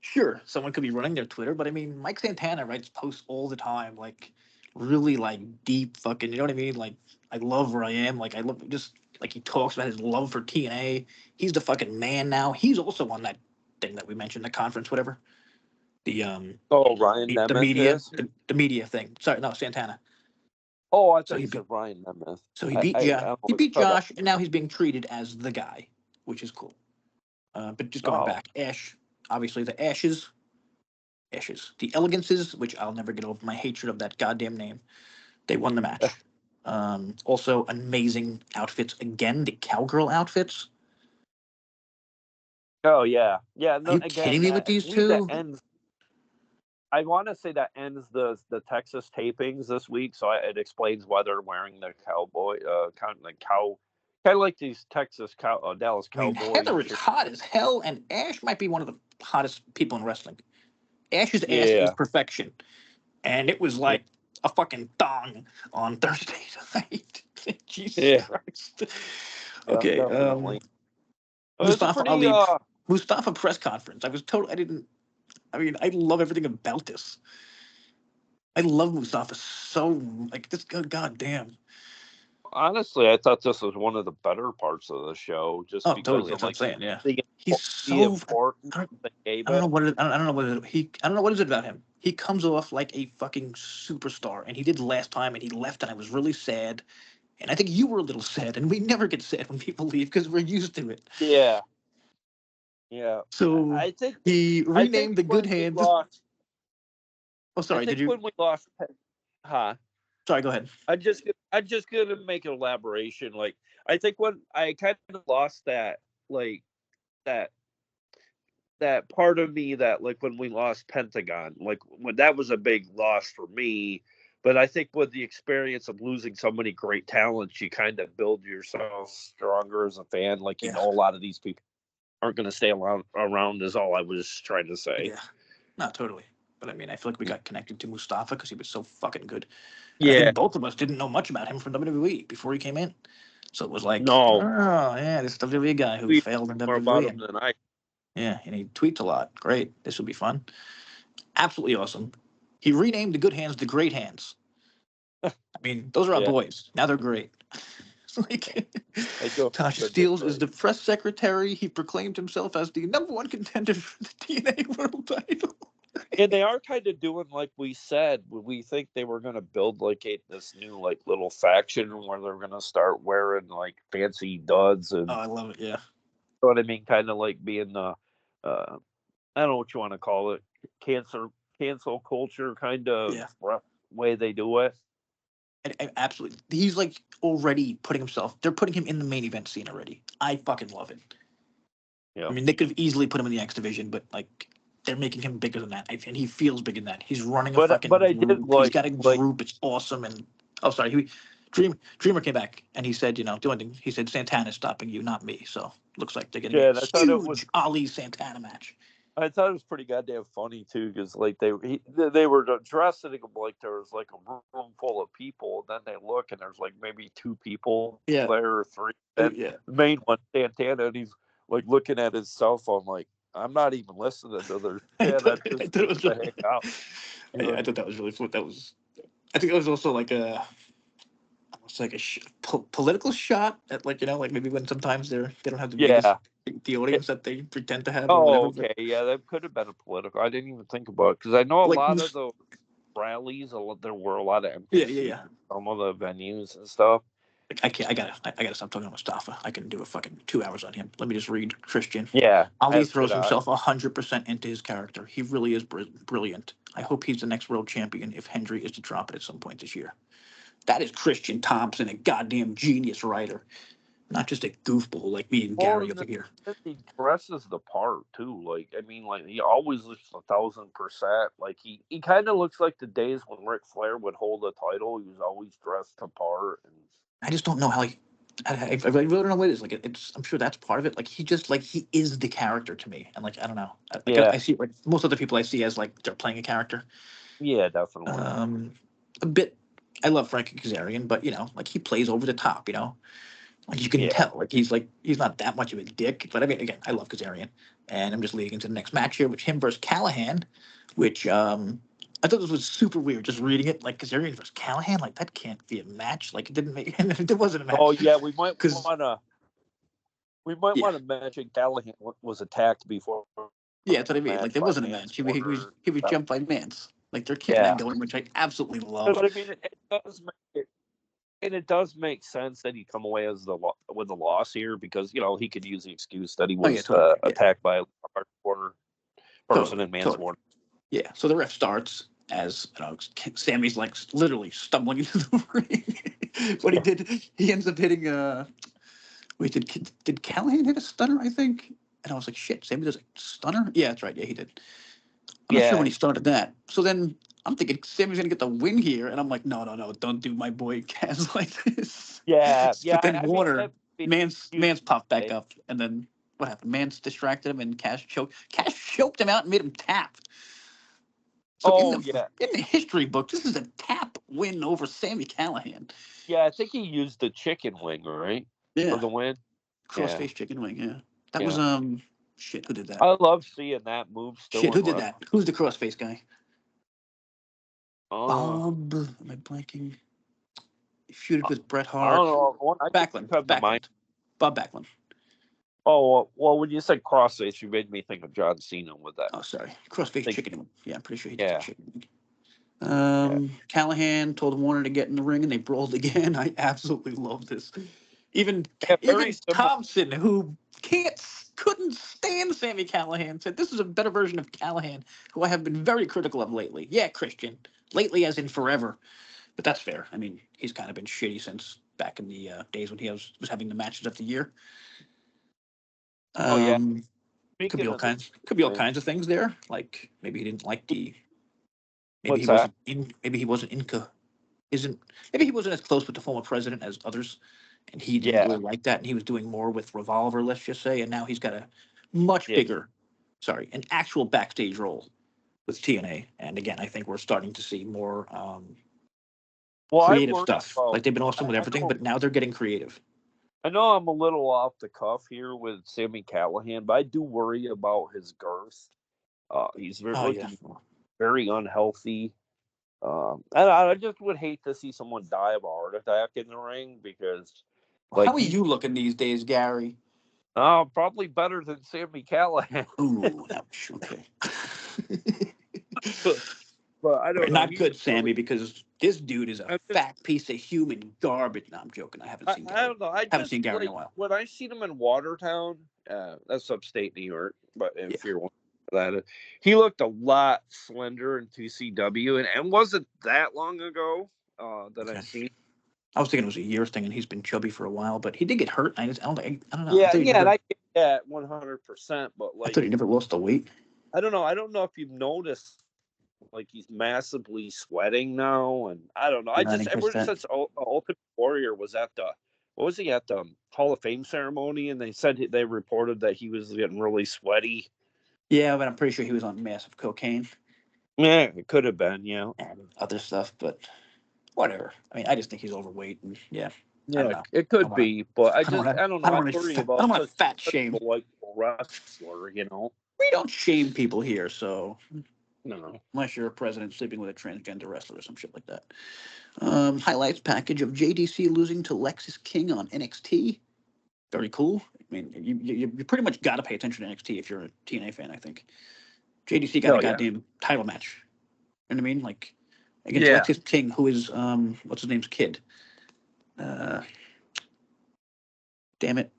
Sure, someone could be running their Twitter, but I mean, Mike Santana writes posts all the time, like really like deep fucking. You know what I mean? Like, I love where I am. Like, I love just like he talks about his love for TNA. He's the fucking man now. He's also on that thing that we mentioned, the conference, whatever. Oh, Ryan the Nemeth media is. the media thing. Sorry, no, Santana. Oh, I So thought he you beat said Ryan Nemeth. so he I beat I, I Josh. He always beat thought that. Josh, and now he's being treated as the guy, which is cool. But just going Oh, back, Ash, obviously the Ashes, the Elegances, which I'll never get over my hatred of that goddamn name. They won the match. Also, amazing outfits again. The cowgirl outfits. oh yeah, yeah. Are No, you kidding again, me with that I these believe that two? ends. I want to say that ends the Texas tapings this week, so it explains why they're wearing the cowboy, kind of like these Dallas I mean, Cowboys. Heather is hot as hell, and Ash might be one of the hottest people in wrestling. Ash's ass is Yeah, perfection, and it was yeah, like a fucking thong on Thursday night. Jesus yeah, Christ. yeah, Okay, definitely. It's a Mustafa pretty Ali, Mustafa press conference. I was told I didn't. I mean, I love everything about this. I love Mustafa so like this. God damn. Honestly, I thought this was one of the better parts of the show, just Oh, because totally. of That's what I'm like saying. Yeah, the he's the so. importance I don't, they gave I don't it. know what it, I don't know what it, he. I don't know what is it about him. He comes off like a fucking superstar, and he did last time, and he left, and I was really sad. And I think you were a little sad, and we never get sad when people leave because we're used to it. Yeah, yeah. So I think he I think renamed the Good when we Hands. lost, Oh, I sorry. Did think you? when we lost, huh? Sorry. Go ahead. I just gonna make an elaboration. Like I think when I kind of lost that, like that that part of me that like when we lost Pentagon, like when that was a big loss for me. But I think with the experience of losing so many great talents, you kind of build yourself stronger as a fan. Like Yeah. a lot of these people aren't going to stay around. Is all I was trying to say. Yeah. Not totally. But I mean, I feel like we got connected to Mustafa because he was so fucking good. And I Yeah. think both of us didn't know much about him from WWE before he came in. So it was like, oh, No. yeah, this WWE guy who We failed in more about WWE. him And than I. yeah, and he tweets a lot. Great. This will be fun. Absolutely awesome. He renamed the Good Hands the Great Hands. I mean, those are our Yeah. boys. Now they're great. Like, I do. Tasha Good to Steeles is say. the press secretary. He proclaimed himself as the number one contender for the TNA World Title. And they are kind of doing like we said. We think they were going to build like this new like little faction where they're going to start wearing like fancy duds Oh, and I love it. Yeah. know what I mean, kind of like being the I don't know what you want to call it, cancel culture kind of Yeah. way they do it. And absolutely. He's like already putting himself, they're putting him in the main event scene already. I fucking love it. Yeah, I mean, they could have easily put him in the X division, but like they're making him bigger than that. And he feels bigger than that. He's running a but fucking I did group. He's got a like group. It's awesome. And oh, sorry. Dreamer came back and he said, the one thing he said, Santana's stopping you, not me. So looks like they're getting a yeah. And huge Ali Santana match. I thought it was pretty goddamn funny too, because like they were dressing like there was like a room full of people, and then they look and there's like maybe two people Yeah. there or three. And Yeah. the main one, Santana, and he's like looking at his cell phone, like I'm not even listening to their shit. I'm I just thought it here was to really, hang out. You know yeah, what I I thought mean? that was really fun. I think it was also like it's like a political shot at like like maybe when sometimes they don't have the biggest Yeah. the audience that they pretend to have or Oh, whatever. But okay. Yeah, that could have been a political. I didn't even think about it because I know a like lot of the rallies. There were a lot of yeah, empty yeah, seats yeah. in some of the venues and stuff. Like, I can't. I gotta stop talking to Mustafa. I can do a fucking 2 hours on him. Let me just read Christian. Yeah, Ali as throws could I. himself 100% into his character. He really is brilliant. I hope he's the next world champion if Hendry is to drop it at some point this year. That is Christian Thompson, a goddamn genius writer, not just a goofball like me and Well, Gary and over here. he dresses the part too. Like, I mean, like he always looks 1,000%. Like he kind of looks like the days when Ric Flair would hold a title. He was always dressed the part. And I just don't know how like I really don't know what it is. Like it's I'm sure that's part of it. Like he just like he is the character to me, and like I don't know. Like yeah, I see like most other people I see as like they're playing a character. yeah, definitely. A bit. I love Frankie Kazarian, but like he plays over the top. Like you can Yeah. tell, like he's not that much of a dick. But I mean, again, I love Kazarian, and I'm just leading into the next match here, which him versus Callahan, which I thought this was super weird. Just reading it, like Kazarian versus Callahan, like that can't be a match. Like it didn't make it wasn't a Oh match yeah, we might because want to. We might yeah, want to mention Callahan was attacked before Yeah, that's what I mean. Like match there by wasn't a match. manslaughter. He was jumped by Mance. Like their keep Yeah. going, which I absolutely But love. I mean, it does make and it does make sense that he come away as with the loss here because he could use the excuse that he Oh yeah, was totally. Yeah. attacked by a hardcore person in Man's Totally. Yeah. So the ref starts as Sammy's like literally stumbling into the ring. What he did, he ends up hitting. Wait, did Callahan hit a stunner? I think. And I was like, shit, Sammy does a stunner? Yeah, that's right. Yeah, he did. I'm not sure when he started that. So then I'm thinking Sammy's gonna get the win here, and I'm like, no, don't do my boy Kaz like this. Yeah. But then I mean, Warner, Mance popped back right? up, and then what happened? Mance distracted him, and Cash choked him out and made him tap. So Oh yeah, in the history book, this is a tap win over Sammy Callahan. yeah. I think he used the chicken wing, right, for Yeah, the win. crossface chicken wing. Yeah, that was Yeah. shit. Who did that? I love seeing that move still. Shit, who in did that? Who's the crossface guy? Oh, Bob. Am I blanking? He feuded with Bret I Hart. don't know. I Backlund. have the mind. Bob Backlund. Oh well, when you said crossface, you made me think of John Cena with that. Oh, sorry. Crossface chicken wing. Yeah, I'm pretty sure he did the Yeah. chicken wing. Callahan told Warner to get in the ring, and they brawled again. I absolutely love this. Even Very simple. Thompson, who couldn't stand Sammy Callahan, said this is a better version of Callahan, who I have been very critical of lately. Yeah, Christian, lately as in forever, but that's fair. I mean, he's kind of been shitty since back in the days when he was having the matches of the year. Oh yeah. Could be all Speaking of kinds. Could be all kinds of things there. Like maybe he didn't like the. Maybe What's he that? wasn't in. Maybe he wasn't Inca. Isn't. Maybe he wasn't as close with the former president as others, and he didn't really like that. And he was doing more with Revolver, let's just say. And now he's got a much bigger, an actual backstage role with TNA. And again, I think we're starting to see more creative stuff. Like they've been awesome with everything, but now they're getting creative. I know I'm a little off the cuff here with Sammy Callahan, but I do worry about his girth. He's very unhealthy. And I just would hate to see someone die of a heart attack in the ring because. How are you looking these days, Gary? Probably better than Sammy Callahan. Ooh, ouch. Okay. But I don't know. Not good, Sammy, because this dude is a fat piece of human garbage. No, I'm joking. I haven't seen Gary. I don't know. I haven't seen Gary in a while. When I seen him in Watertown, that's upstate New York, but if you're one that, he looked a lot slender in TCW, and wasn't that long ago that I've seen. I was thinking it was a year thing, and he's been chubby for a while, but he did get hurt. I don't know. Yeah, and I get that 100%, but like I thought he never lost the weight. I don't know. I don't know if you've noticed. Like he's massively sweating now, and I don't know. Ever since Ultimate Warrior was at the Hall of Fame ceremony, and they reported that he was getting really sweaty. Yeah, but I'm pretty sure he was on massive cocaine. Yeah, it could have been, and other stuff, but whatever. I mean, I just think he's overweight, and yeah, it could be, but I don't know. I don't want to fat shame like wrestler, We don't shame people here, so. No. Unless you're a president sleeping with a transgender wrestler or some shit like that. Highlights package of JDC losing to Lexis King on NXT. Very cool. I mean, you pretty much got to pay attention to NXT if you're a TNA fan, I think. JDC got a goddamn title match. You know what I mean? Like, against Lexis King, who is, what's his name's kid? Damn it.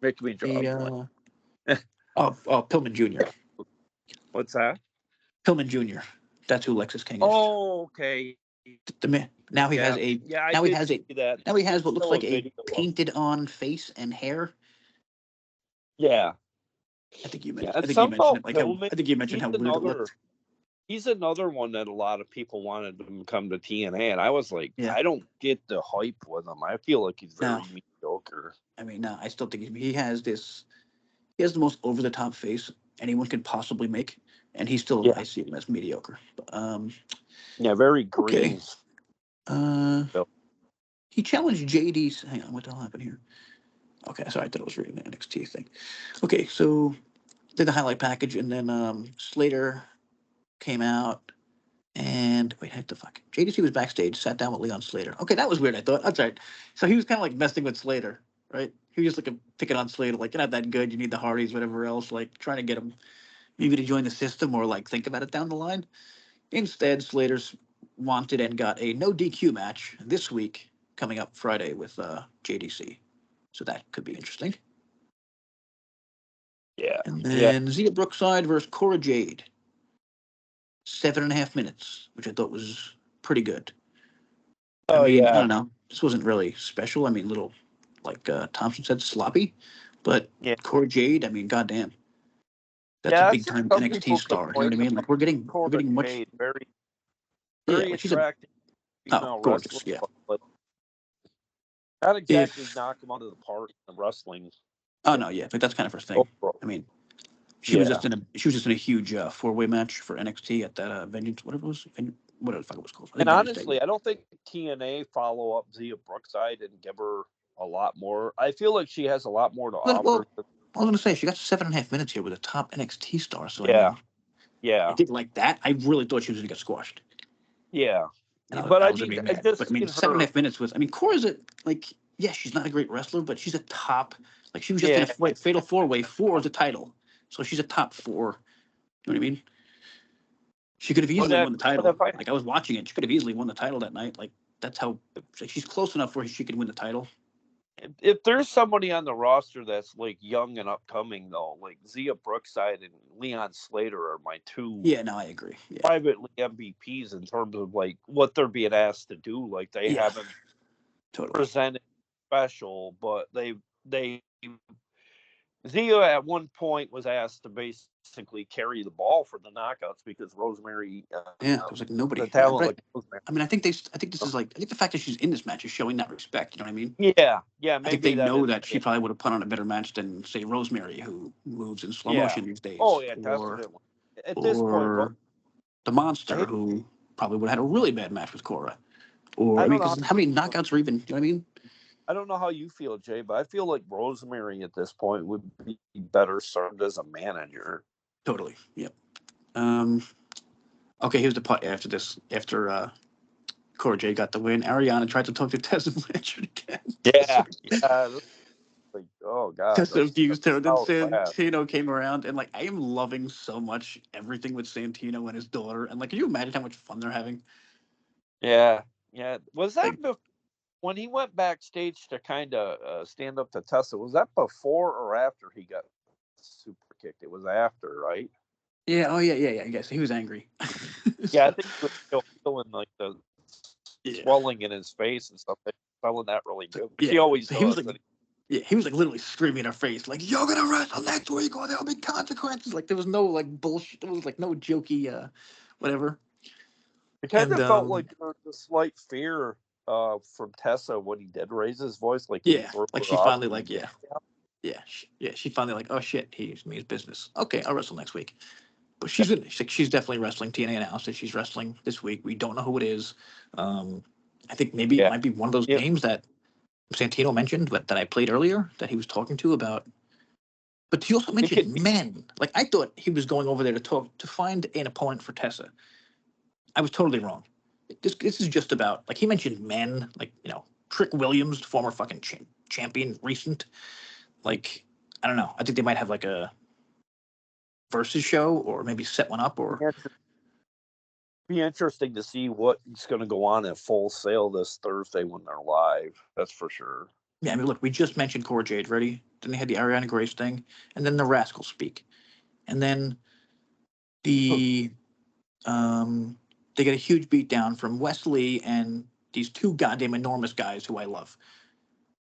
Make me draw. Pillman Jr. What's that? Pillman Jr. That's who Lexis King is. Oh, okay. The man. Now he has a. Now he has a. Now he has what looks like a painted-on face and hair. Yeah. I think you mentioned. I think you mentioned it. I think you mentioned how weird it looked. He's another one that a lot of people wanted to come to TNA, and I was like, I don't get the hype with him. I feel like he's very mediocre. I mean, no, I still think he has this. He has the most over-the-top face anyone could possibly make, and he's still. I see him as mediocre. But, very green. Okay. He challenged JD. Hang on, what the hell happened here? Okay, sorry, I thought I was reading the NXT thing. Okay, so did the highlight package, and then Slater came out, and wait, what the fuck? JDC was backstage, sat down with Leon Slater. Okay, that was weird. I thought that's right. So he was kind of like messing with Slater. right? He was just like picking on Slater, like, you're not that good. You need the Hardys, whatever else, like trying to get him maybe to join the system or like think about it down the line. Instead, Slater's wanted and got a no DQ match this week coming up Friday with JDC. So that could be interesting. Yeah. And Yeah. then Zia Brookside versus Cora Jade. 7.5 minutes, which I thought was pretty good. I Oh mean, I yeah. don't know. This wasn't really special. I mean, little, like Thompson said, sloppy. But Yeah. Cora Jade, I mean, goddamn. That's a Yeah. I big think time some NXT people star. You know what I complain mean? Like we're Cora getting much. Jade, very Yeah, very like she's a attractive female gorgeous. wrestler, Yeah. but not exactly If knock them out of the park in the wrestling. oh no, yeah, like that's kind of her thing. Overall. I mean, she was Yeah. just in a huge 4-way match for NXT at that Vengeance, whatever it was, whatever the fuck it was called. I think And Vengeance Day. honestly, I don't think TNA follow up Zia Brookside and give her a lot more. I feel like she has a lot more to Well, offer. I was gonna say she got 7.5 minutes here with a top NXT star. So I Yeah. mean, I Yeah. did like that. I really thought she was gonna get squashed. Yeah. And But I I was gonna mean, be I mad. But just I mean, seen 7.5 her. minutes was. I mean, Cora's yeah, she's not a great wrestler, but she's a top. Like she was just in Yeah. a fatal 4-way for the title, so she's a top 4. You know what I mean? She could have But easily won the but title. if I Like I was watching it, she could have easily won the title that night. Like that's how like, she's close enough where she could win the title. if there's somebody on the roster that's like young and upcoming though, like Zia Brookside and Leon Slater are my two Yeah, no, I agree. Yeah, privately MVPs in terms of like what they're being asked to do. Like they yeah, haven't totally. presented special, but they Zia at one point was asked to basically carry the ball for the knockouts because Rosemary, Yeah, there was like nobody. the Yeah, talent but like Rosemary. I mean, I think this is like I think the fact that she's in this match is showing that respect. You know what I mean? Yeah, I think maybe they that know is. that she probably would have put on a better match than say Rosemary, who moves in slow Yeah. motion these days, Oh yeah, or definitely. At this point, the Monster, I who probably would have had a really bad match with Cora. Or I mean, don't know. because how many knockouts are even? You know what I mean? I don't know how you feel, Jay, but I feel like Rosemary at this point would be better served as a manager. Totally. Yep. Okay, here's the part after this. After Cora Jade got the win, Ariana tried to talk to Tessa Blanchard again. Yeah, yeah. Like, oh god, Tessa abused her. Then so bad. Santino came around, and like I am loving so much everything with Santino and his daughter. And like, can you imagine how much fun they're having? Yeah, yeah. Was that Like, when he went backstage to kind of stand up to Tessa? Was that before or after he got super kicked? It was after, right? yeah, oh yeah. I guess he was angry. Yeah, I think he was still feeling like the Yeah, swelling in his face and stuff. Feeling that really good. yeah. He always So he was does. like, yeah, he was like literally screaming in her face, like, "You're gonna wrestle next week, or there'll be consequences." Like there was no like bullshit. There was like no jokey, whatever. It kind And of felt like there was a slight fear from Tessa when he did raise his voice, like he yeah, threw like her she off. finally like she finally like, oh shit, he means business. Okay, I'll wrestle next week. But she's definitely wrestling. TNA announced that she's wrestling this week. We don't know who it is. I think maybe it Yeah, might be one of those yeah. names that Santino mentioned, but that I played earlier that he was talking to about. But he also It could mentioned be. men. Like I thought he was going over there to find an opponent for Tessa. I was totally wrong. This is just about like he mentioned men, like Trick Williams, former fucking champion, recent. Like I don't know. I think they might have like a versus show or maybe set one up or Be interesting to see what's going to go on at Full Sail this Thursday when they're live. That's for sure. yeah. I mean, look, we just mentioned Cora Jade, ready? Then they had the Ariana Grace thing, and then the Rascals speak, and then the they get a huge beatdown from Wesley and these two goddamn enormous guys who I love.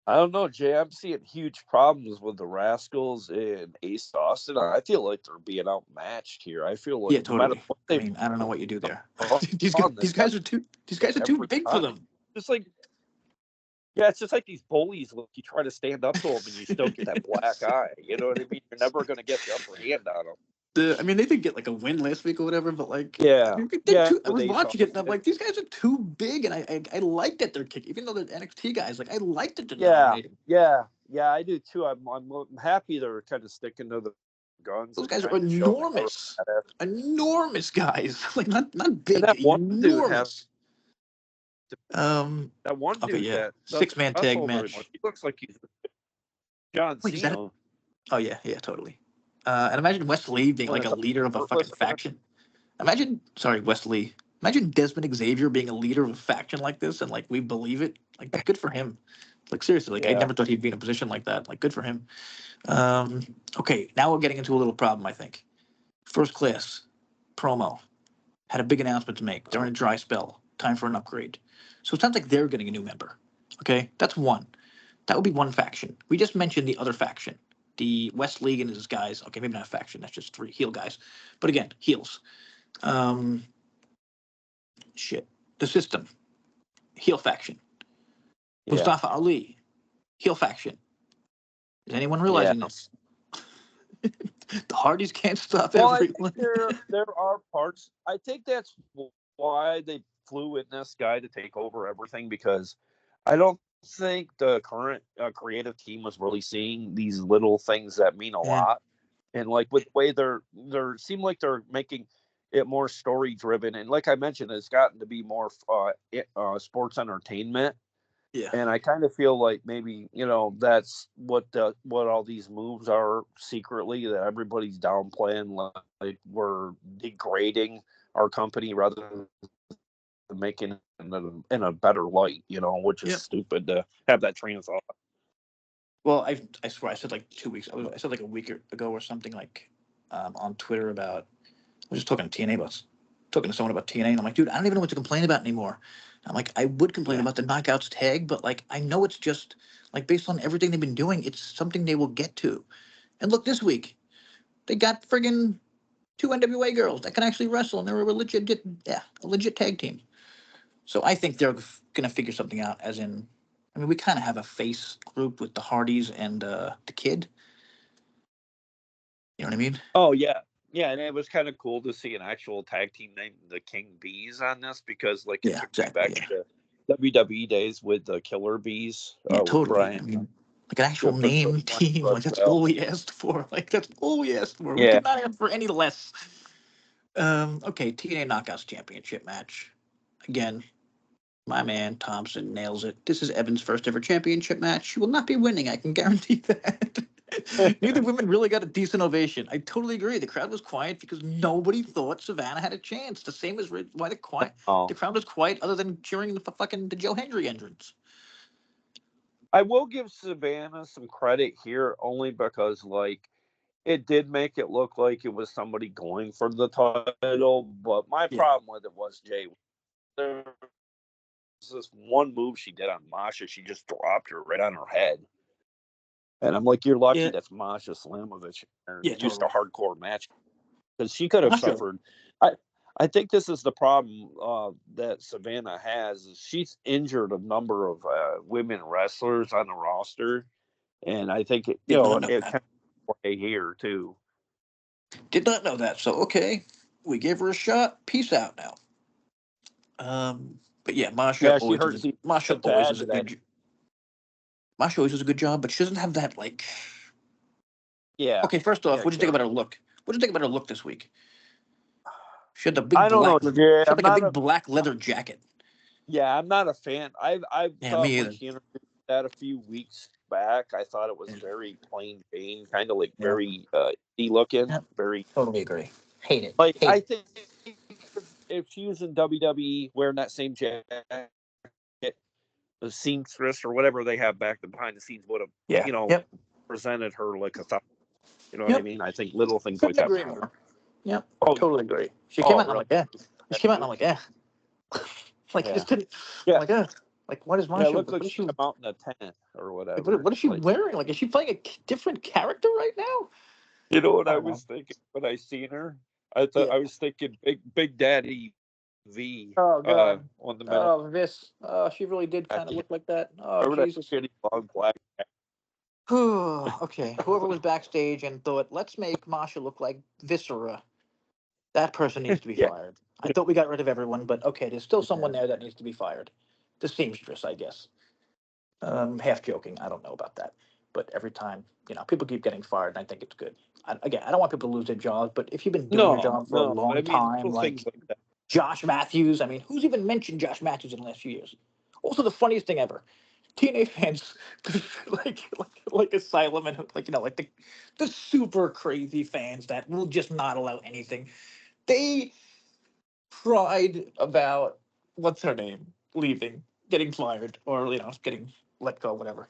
I don't know, Jay. I'm seeing huge problems with the Rascals and Ace Austin. I feel like they're being outmatched here. I feel like Yeah, no matter totally. what I they mean, I don't know what you do there. put These guys are too every big for time, them. just like yeah, it's just like these bullies. Look, you try to stand up to them, and you still get that black eye. You know what I mean? You're never going to get the upper hand on them. I mean, they did get like a win last week or whatever, but like, Yeah, yeah. I With was Ace watching it and I'm Austin. like, these guys are too big, and I like that they're kicking, even though they're NXT guys. Like, I like that they're Yeah, dominating. yeah, yeah. I do too. I'm happy they're kind of sticking to the guns. Those And guys are kind of showing enormous, that. enormous guys. Like, not And big, that one dude has enormous. that one Okay, dude yeah, that doesn't 6-man tag wrestle very much. match. He looks like he's John Wait, is that? Cena. Oh yeah, totally. And imagine Wesley being When like a it's a leader of a fucking shirtless match. faction. Sorry, Wesley. Imagine Desmond Xavier being a leader of a faction like this, and like we believe it. Like, good for him. Like seriously, like I Yeah. never thought he'd be in a position like that. Like, good for him. Okay, now we're getting into a little problem. I think. First Class promo had a big announcement to make. They're in a dry spell. Time for an upgrade. So it sounds like they're getting a new member. Okay, that's one. That would be one faction. We just mentioned the other faction. The West League and his guys. Okay, maybe not a faction. That's just 3 heel guys. But again, heels. Um, shit. The System. Heel faction. Yeah. Mustafa Ali. Heel faction. Is anyone Yeah. realizing this? The Hardys can't stop Well, I everyone. think there are parts. I think that's why they flew in this guy to take over everything, because I don't think the current creative team was really seeing these little things that mean a Yeah. lot. And like with the way they're seem like they're making it more story driven, and like I mentioned, it's gotten to be more sports entertainment. Yeah. And I kind of feel like maybe, that's what all these moves are secretly, that everybody's downplaying, like we're degrading our company rather than making it in a better light, which is Yep. stupid to have that train of thought. Well, I swear I said like 2 weeks. I said like a week ago or something, like on Twitter about. I was just talking to TNA about talking to someone about TNA, and I'm like, dude, I don't even know what to complain about anymore. I'm like, I would complain about the Knockouts tag, but like I know it's just like based on everything they've been doing, it's something they will get to. And look, this week they got friggin' 2 NWA girls that can actually wrestle, and they're a legit tag team. So I think they're gonna figure something out. As in, I mean, we kind of have a face group with the Hardys and the Kid. You know what I mean? Oh yeah. Yeah, and it was kind of cool to see an actual tag team named the King Bees on this, because like it took me back to WWE days with the Killer Bees. Yeah, with totally. Brian. I mean, like an actual name team. Like that's all we asked for. Like that's all we asked for. We Yeah. could not ask for any less. Okay, TNA Knockouts Championship match. Again, my man Thompson nails it. This is Evan's first ever championship match. She will not be winning. I can guarantee that. Neither women really got a decent ovation. I totally agree. The crowd was quiet because nobody thought Savannah had a chance. The same as why the crowd was quiet, other than cheering the Joe Hendry entrance. I will give Savannah some credit here, only because like it did make it look like it was somebody going for the title. But my problem with it was, Jay, there was this one move she did on Masha. She just dropped her right on her head. And I'm like, you're lucky that's Masha Slamovich. Just a hardcore match, because she could have suffered. I think this is the problem that Savannah has. Is she's injured a number of women wrestlers on the roster, and I think it kind of play here too. Did not know that. So okay, we gave her a shot. Peace out now. But yeah, Masha always does a good. Masha always does a good job, but she doesn't have that like. Yeah. Okay, first off, what do you think about her look? What do you think about her look this week? She had the big black leather jacket. Yeah, I'm not a fan. I thought when she introduced that a few weeks back, I thought it was very plain Jane, kind of like very looking. Very totally agree. Hate it. Like I think if she was in WWE wearing that same jacket, the seamstress or whatever they have back behind the scenes would have, presented her like a thought. You know what I mean? I think little things like that matter. Yep. Totally agree. She came out and I'm like, yeah. She came out and I'm like, yeah. Like just didn't. Yeah. Like, like what is Masha? Yeah, it looks like she come out in a tent or whatever. Like, what is she wearing? Like, is she playing a different character right now? You know what I was thinking when I seen her? I thought I was thinking Big Daddy V. Oh God. On the middle. Oh, Vis. Oh, she really did kind of look like that. Oh, Jesus. That long black. Okay. Whoever was backstage and thought, let's make Masha look like Viscera, that person needs to be fired. I thought we got rid of everyone, but okay, there's still someone there that needs to be fired. The seamstress, I guess. Half joking. I don't know about that. But every time, people keep getting fired, and I think it's good. I don't want people to lose their jobs, but if you've been doing your job for a long time, like Josh Matthews, I mean, who's even mentioned Josh Matthews in the last few years? Also, the funniest thing ever, TNA fans, like Asylum and like the super crazy fans that will just not allow anything. They cried about what's her name leaving, getting fired, or getting let go, whatever.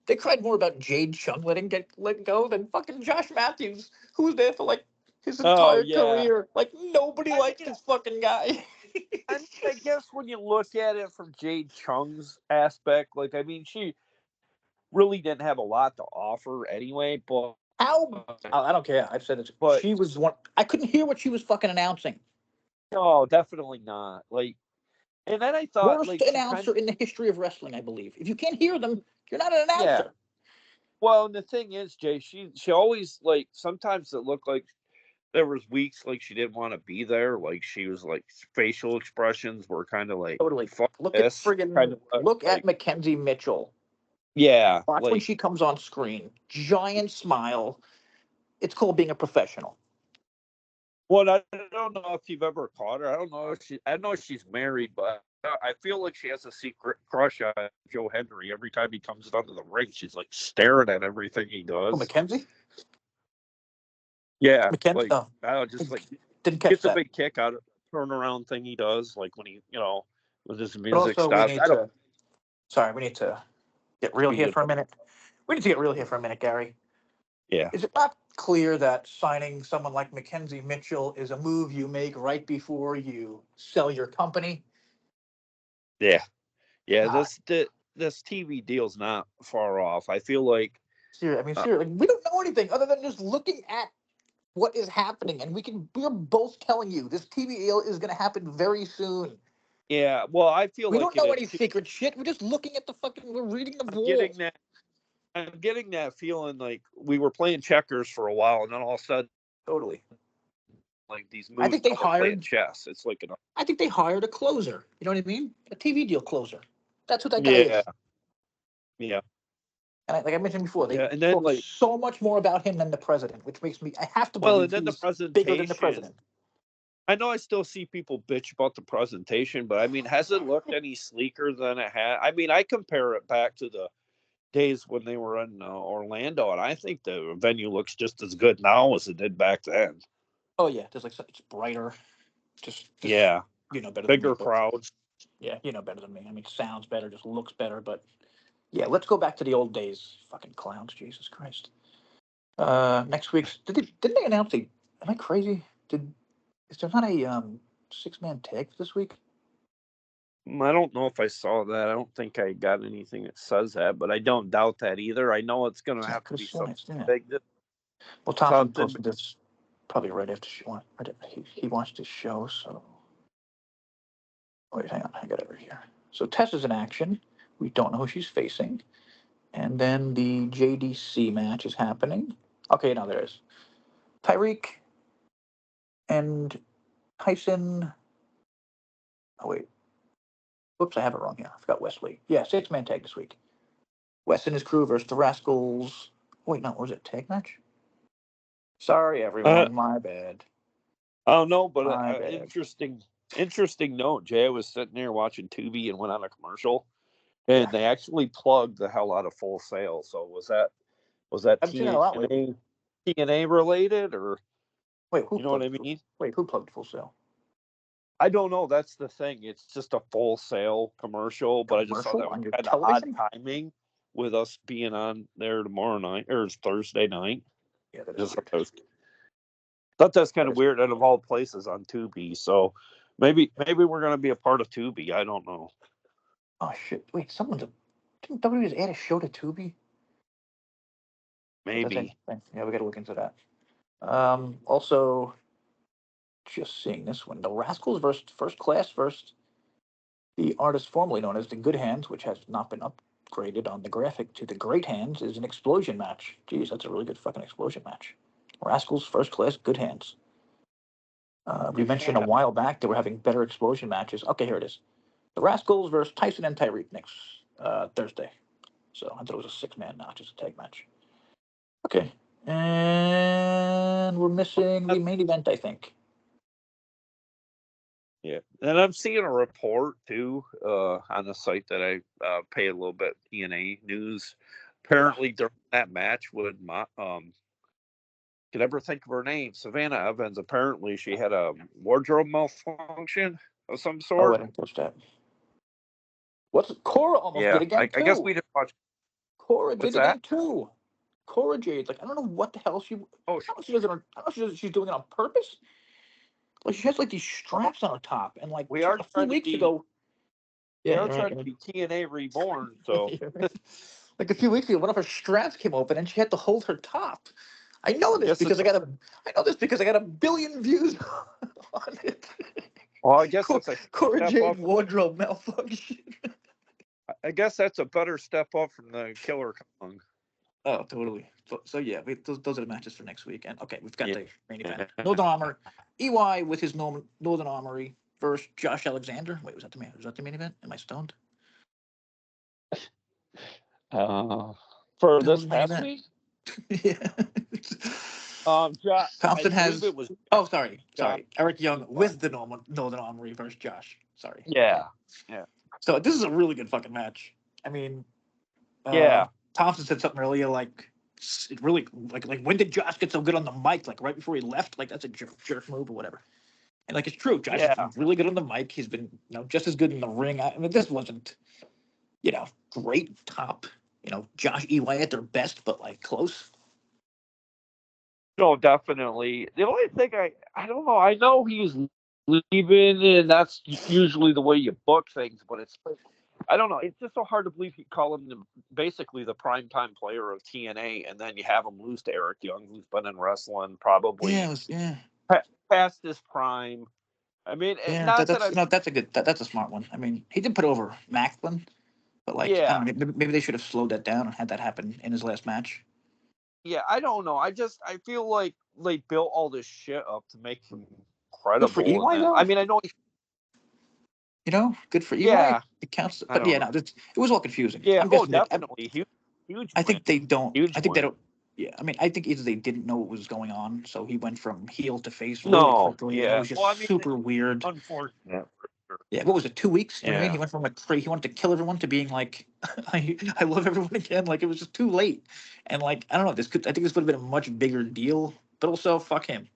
They cried more about Jade Chung get let go than fucking Josh Matthews, who was there for like his Oh entire yeah. career. Like nobody I likes mean, this fucking guy. I guess when you look at it from Jade Chung's aspect, like I mean, she really didn't have a lot to offer anyway. How? I don't care. I've said it. But She was one. I couldn't hear what she was fucking announcing. no, definitely not. Like, and then I thought Worst like she kind announcer of in the history of wrestling, I believe. If you can't hear them, you're not an yeah. announcer. Well, and the thing is, Jay, she always like sometimes it looked like there was weeks like she didn't want to be there. Like she was like facial expressions were kind of like Totally. fuck Look at this kind friggin' of look at like McKenzie Mitchell. yeah Watch when like she comes on screen. Giant smile. It's called being a professional. well I don't know if you've ever caught her. I know she's married, but I feel like she has a secret crush on Joe Henry. Every time he comes down to the ring, she's like staring at everything he Oh, does. McKenzie? Yeah, McKenzie? like Oh, I don't just like didn't catch gets a that. big kick out of the turnaround thing he does, like when he when his But music also, we stops. need I don't to. Sorry, we need to get real here speed for a it. minute. We need to get real here for a minute, Gary. Yeah, Is it not clear that signing someone like McKenzie Mitchell is a move you make right before you sell your company? yeah, yeah. God, This TV deal's not far off. I feel like, uh, seriously, like, we don't know anything other than just looking at what is happening, and we're both telling you this TV deal is going to happen very soon. yeah. Well, I feel We like don't it know is any too. secret shit. We're just looking at we're reading the I'm getting walls. that. I'm getting that feeling like we were playing checkers for a while, and then all of a sudden, Totally. like these I moves, think they now we're playing hired. chess. It's like I think they hired a closer. You know what I mean? A TV deal closer. That's what that guy yeah, is. yeah, And like I mentioned before, they yeah. And then talk like, so much more about him than the president, which makes me. I have to well, believe and then the he's bigger than the presentation. president. I know I still see people bitch about the presentation, but I mean, has it looked any sleeker than it had? I mean, I compare it back to the days when they were in Orlando, and I think the venue looks just as good now as it did back then. Oh yeah, there's like it's brighter. Just Yeah, you know better than me, bigger but crowds. yeah, you know better than me. I mean, sounds better, just looks better, but yeah, let's go back to the old days. Fucking clowns, Jesus Christ. Next week's didn't they announce the? Am I crazy? Is there not a 6-man tag this week? I don't know if I saw that. I don't think I got anything that says that, but I don't doubt that either. I know it's going to I have to could have be sworn something it's there. big. Well, Thompson Something. posted this probably right after he watched his show. So wait, hang on, I got it right here. So Tess is in action. We don't know who she's facing, and then the JDC match is happening. Okay, now there is Tyreek and Tyson. Oh wait, whoops, I have it wrong here. I forgot Wesley. Yeah, 6-man tag this week. Wes and his crew versus the Rascals. Wait, no, was it tag match? Sorry, Uh, everyone. My bad. I don't know, but My bad. interesting note. Jay was sitting there watching Tubi and went on a commercial, Yeah, and they actually plugged the hell out of Full Sail. So was that I've seen that a lot lately. TNA related, or Wait, who you know what plugged? I mean? Wait, who plugged Full Sail? I don't know. That's the thing. It's just a Full Sail commercial, but I just thought Commercial that was on your kind of odd television? timing with us being on there tomorrow night or Thursday night. Yeah, that is Just weird. thought that's kind That of is. weird out of all places on Tubi. So maybe we're gonna be a part of Tubi. I don't know. Oh shit! Wait, didn't WWE just add a show to Tubi? Is that the Maybe. thing? Yeah, we got to look into that. Also, just seeing this one, the Rascals versus First Class versus the artist formerly known as the Good Hands, which has not been upgraded on the graphic to the Great Hands, is an explosion match. Jeez, that's a really good fucking explosion match. Rascals, First Class, Good Hands. We mentioned a while back that we're having better explosion matches. Okay, here it is. The Rascals versus Tyson and Tyreek next Thursday. So I thought it was a 6-man, not just a tag match. Okay. And we're missing the main event, I think. Yeah, and I'm seeing a report too on the site that I pay a little bit TNA news. Apparently, during that match with could ever think of her name, Savannah Evans. Apparently, she had a wardrobe malfunction of some Oh, I sort. didn't touch that. What's Cora almost did Yeah, again I guess too? we didn't watch. Cora What's did again that? too. Cora Jade, like I don't know what the hell she. I Oh, don't know if she does it on. I don't know if she's doing it on purpose. Like she has like these well, straps on her top, and like we are a few trying to weeks be ago. we Yeah, are you're right. trying to be TNA reborn. So You're right. Like a few weeks ago, one of her straps came open, and she had to hold her top. I know I this guess because it's I know this because I got a billion views on it. I guess it's a Cora step Jade up. wardrobe malfunction. I guess that's a better step up from the Killer Kong. Oh, totally. So yeah, those are the matches for next week. And okay, we've got Yeah. the main event. Northern Armor, EY with his Northern Armory versus Josh Alexander. Wait, was that the main event? Am I stoned? For That this was the main past event. week, Yeah. I Thompson believe has. it was Oh, sorry. Josh. Eric Young with the Northern Armory versus Josh. Sorry. Yeah, yeah, So this is a really good fucking match. I mean, yeah, Thompson said something earlier like it really like when did Josh get so good on the mic? Like right before he left? Like that's a jerk move or whatever. And like it's true, Josh has yeah. been really good on the mic. He's been just as good in the ring. I mean, this wasn't great top. Josh EY at their best, but like close. No, definitely. The only thing I don't know. I know he's leaving, and that's usually the way you book things. But it's I don't know. It's just so hard to believe he call him basically the primetime player of TNA, and then you have him lose to Eric Young, who's been in wrestling probably Yeah. past his prime. I mean, Yeah, not that I'm. that's a smart one. I mean, he did put over Macklin, but like I Yeah, don't know, maybe they should have slowed that down and had that happen in his last match. yeah. I don't know. I feel like they built all this shit up to make him Good for credible, and EY then I though. mean, I know. Good for EY. Yeah, It counts, I but don't yeah, know. no, it was all confusing. Yeah. I'm Oh, guessing definitely huge I win. think they don't. Huge I think they win. don't. Yeah, I mean, I think either they didn't know what was going on, so he went from heel to face really No, quickly, and it yeah. was just Well, I mean, super weird. unfortunate for sure. Yeah, what was it? 2 weeks? You know what I mean? Yeah. He went from like crazy, he wanted to kill everyone to being like, I love everyone again. Like it was just too late, and like I don't know. I think this would have been a much bigger deal, but also fuck him.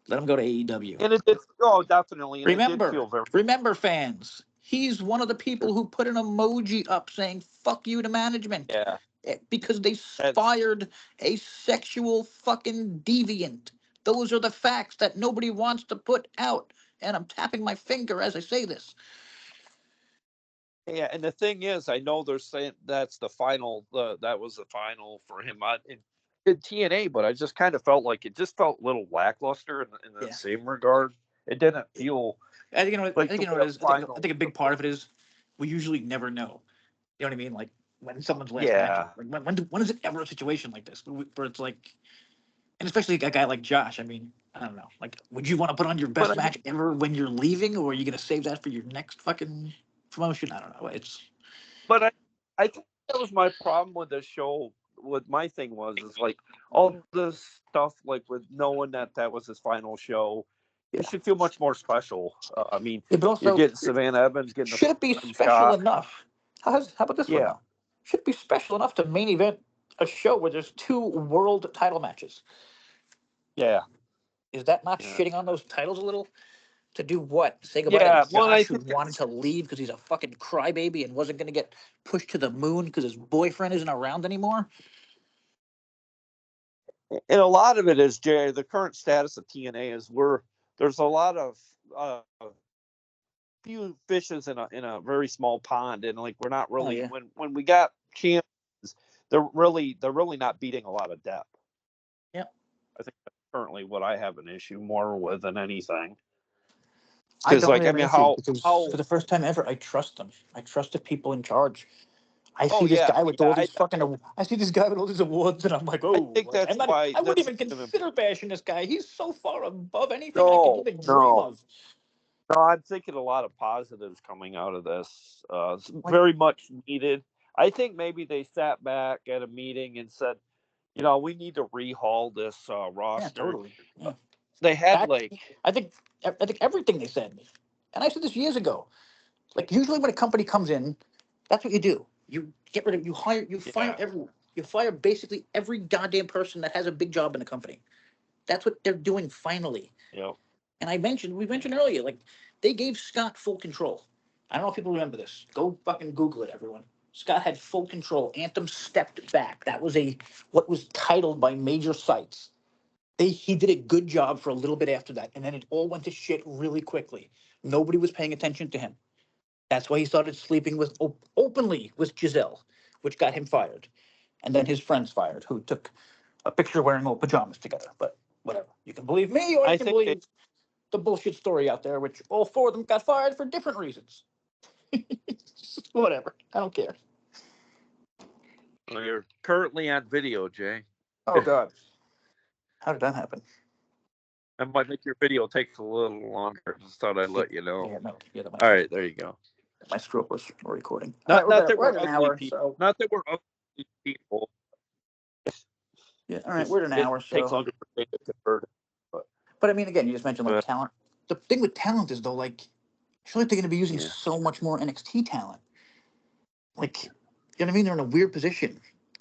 Let him go to AEW. And it did. Oh, definitely. And it did Remember, feel very. remember, fans. He's one of the people who put an emoji up saying "fuck you" to management Yeah. because they That's. fired a sexual fucking deviant. Those are the facts that nobody wants to put out. And I'm tapping my finger as I say this. Yeah. And the thing is, I know they're saying that's the final. That was the final for him in TNA, but I just kind of felt like it just felt a little lackluster in the Yeah. same regard. It didn't feel I think I like think the what way it is. a I final. think a big part of it is we usually never know. You know what I mean? Like when someone's last match. Yeah. Like when is it ever a situation like this where it's like, and especially a guy like Josh. I mean, I don't know. Like, would you want to put on your But best match ever when you're leaving, or are you gonna save that for your next fucking promotion? I don't know. It's I think that was my problem with the show. What my thing was is like all this stuff, like with knowing that was his final show, it yeah. should feel much more special. I mean, Yeah, but you're also, getting Savannah Evans getting the should it be first time special shot. enough? How about this one Yeah, though? Should it be special enough to main event a show where there's two world title matches? yeah, Is that not yeah, shitting on those titles a little? To do what? Say goodbye to yeah. Well, I Josh, who think wanted to leave because he's a fucking crybaby and wasn't going to get pushed to the moon because his boyfriend isn't around anymore? and a lot of it is Jay. The current status of TNA is there's a lot of few fishes in a very small pond, and like we're not Oh really yeah. when we got champions, they're really not beating a lot of depth. Yep. I think that's currently what I have an issue more with than anything. I Because don't like really I have an mean issue how because how for the first time ever, I trust them. I trust the people in charge. I oh see this yeah, guy with yeah, all these fucking. I see this guy with all these awards, and I'm like, I oh, think like that's why I wouldn't this even is gonna consider bashing this guy. He's so far above anything I could no even dream no of. no. I'm thinking a lot of positives coming out of this. Like, Very much needed. I think maybe they sat back at a meeting and said, we need to rehaul this yeah, roster. totally. Yeah. They had Back, like I think everything they said. And I said this years ago. Like usually when a company comes in, that's what you do. You get rid of, you fire Yeah. everyone. You fire basically every goddamn person that has a big job in the company. That's what they're doing finally. Yep. And we mentioned earlier, like they gave Scott full control. I don't know if people remember this. Go fucking Google it, everyone. Scott had full control. Anthem stepped back. That was what was titled by major sites. He did a good job for a little bit after that, and then it all went to shit really quickly. Nobody was paying attention to him. That's why he started sleeping with openly with Giselle, which got him fired, and then his friends fired, who took a picture wearing old pajamas together. But whatever, you can believe me, or you I can think believe the bullshit story out there, which all four of them got fired for different reasons. Whatever, I don't care. you're currently on video, Jay. Oh God, how did that happen? That might make your video take a little longer. Just thought I'd let you know. Yeah, no, yeah, All right, there you go. my stroke was recording. Not, All right, not that we're we're at an ugly hour, people. so Not that we're ugly people. yeah. All right, we're at an hour, Takes so. longer for me to convert it. But I mean, again, you just mentioned like But talent. The thing with talent is though, like, I feel like they're going to be using yeah, so much more NXT talent. Like, you know what I mean? They're in a weird position.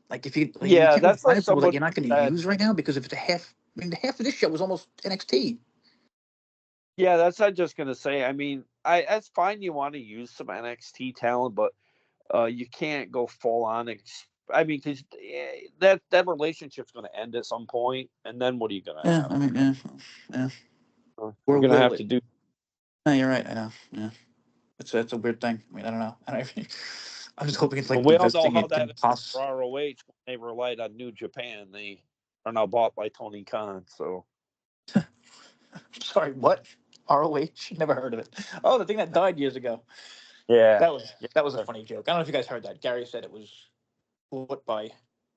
Like, if you yeah, can't really that's like find people that someone you're not going to that. use right now because if it's a half, I mean, the half of this show was almost NXT. Yeah, that's what I'm just gonna say. I mean, that's fine. You want to use some NXT talent, but you can't go full on. I mean, because that relationship's going to end at some point, and then what are you going to Yeah, have? I mean, yeah, yeah. You're Or going to will have it? to do. No, you're right. I know. Yeah, it's a weird thing. I mean, I don't know. I'm just hoping it's Well, like the we all best know thing how it that can is possibly. for ROH when they relied on New Japan. They are now bought by Tony Khan. So Sorry, what? ROH? Never heard of it. Oh, the thing that died years ago. yeah, That was a funny joke. I don't know if you guys heard that. Gary said it was bought by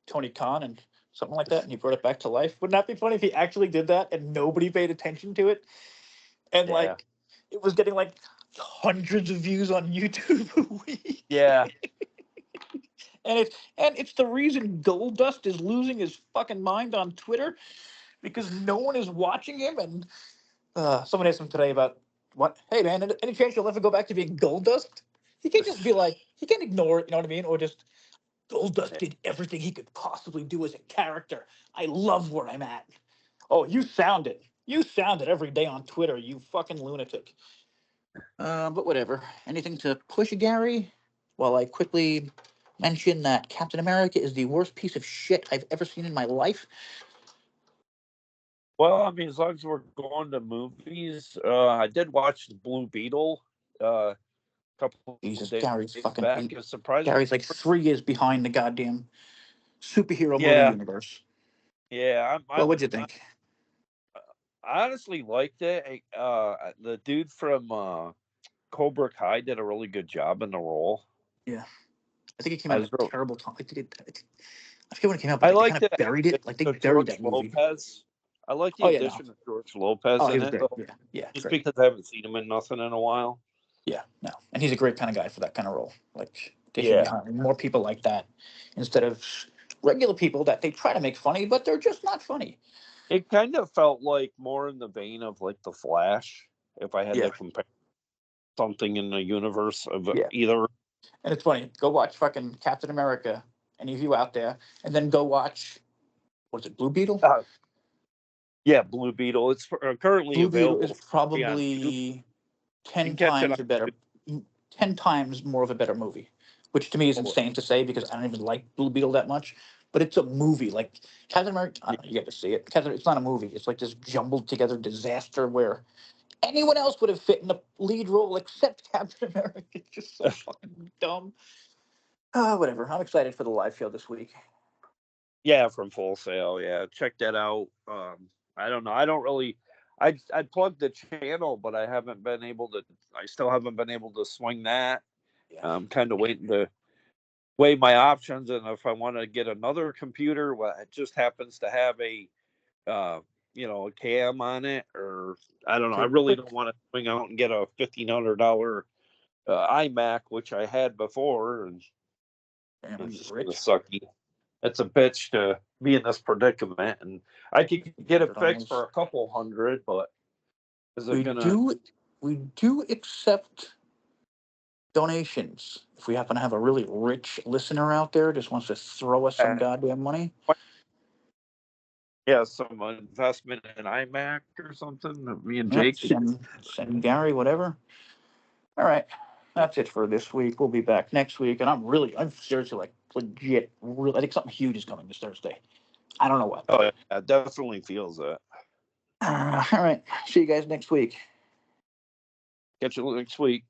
Tony Khan and something like that, and he brought it back to life. Wouldn't that be funny if he actually did that and nobody paid attention to it? And yeah, like, it was getting like hundreds of views on YouTube a week. yeah. And it's the reason Goldust is losing his fucking mind on Twitter because no one is watching him. And someone asked him today about what? Hey man, any chance you'll ever go back to being Goldust? He can't just be like he can't ignore it. You know what I mean? Or just Goldust did everything he could possibly do as a character. I love where I'm at. Oh, you sound it. You sound it every day on Twitter, you fucking lunatic. But whatever. Anything to push, Gary? While I quickly mention that Captain America is the worst piece of shit I've ever seen in my life. Well, I mean, as long as we're going to movies, I did watch the Blue Beetle a couple Jesus, days Gary's fucking back. eight. It's surprising. Gary's like 3 years behind the goddamn superhero movie Yeah, universe. yeah. Well, what'd you think? I honestly liked it. The dude from Cobra Kai did a really good job in the role. Yeah. I think it came I out was at a real, terrible time. I forget when it came out, but I they kind liked of the buried it. Like they addition of buried George that movie. Lopez. I like the Oh yeah, no. addition of George Lopez Oh, he in was it, great. though, Yeah, yeah, just great. because I haven't seen him in nothing in a while. Yeah, no, and he's a great kind of guy for that kind of role. Like they should be Yeah, hiring more people like that instead of regular people that they try to make funny, but they're just not funny. it kind of felt like more in the vein of like The Flash, if I had Yeah, to compare something in the universe of yeah, either. and it's funny. Go watch fucking Captain America, any of you out there, and then go watch what is it, Blue Beetle? Yeah, Blue Beetle. It's currently Blue Beetle is available on YouTube. probably You 10 can catch it on times a better, YouTube. 10 times more of a better movie, which to me is Oh, insane to say because I don't even like Blue Beetle that much. But it's a movie. Like Captain America, I don't know, you get to see it. Captain, it's not a movie. It's like this jumbled together disaster where anyone else would have fit in the lead role except Captain America. It's just so fucking dumb. Whatever. I'm excited for the live show this week. Yeah, from Full Sail. Yeah, check that out. I don't know. I don't really. I plugged the channel, but I haven't been able to. I still haven't been able to swing that. Yeah. I'm kind of waiting to weigh my options, and if I want to get another computer, well, it just happens to have a, a cam on it, or I don't know. I really don't want to swing out and get a $1,500 iMac, which I had before, and Damn, it's you just gonna rich. suck. It's a bitch to be in this predicament, and I could get it fixed for a couple hundred, but is it We gonna? do. we do accept donations. If we happen to have a really rich listener out there just wants to throw us some goddamn money. Yeah, some investment in IMAC or something. Me and Yep, Jake. send Gary, whatever. All right. That's it for this week. We'll be back next week. And I'm seriously, like, legit, really, I think something huge is coming this Thursday. I don't know what. Oh, yeah, definitely feels it. All right. See you guys next week. Catch you next week.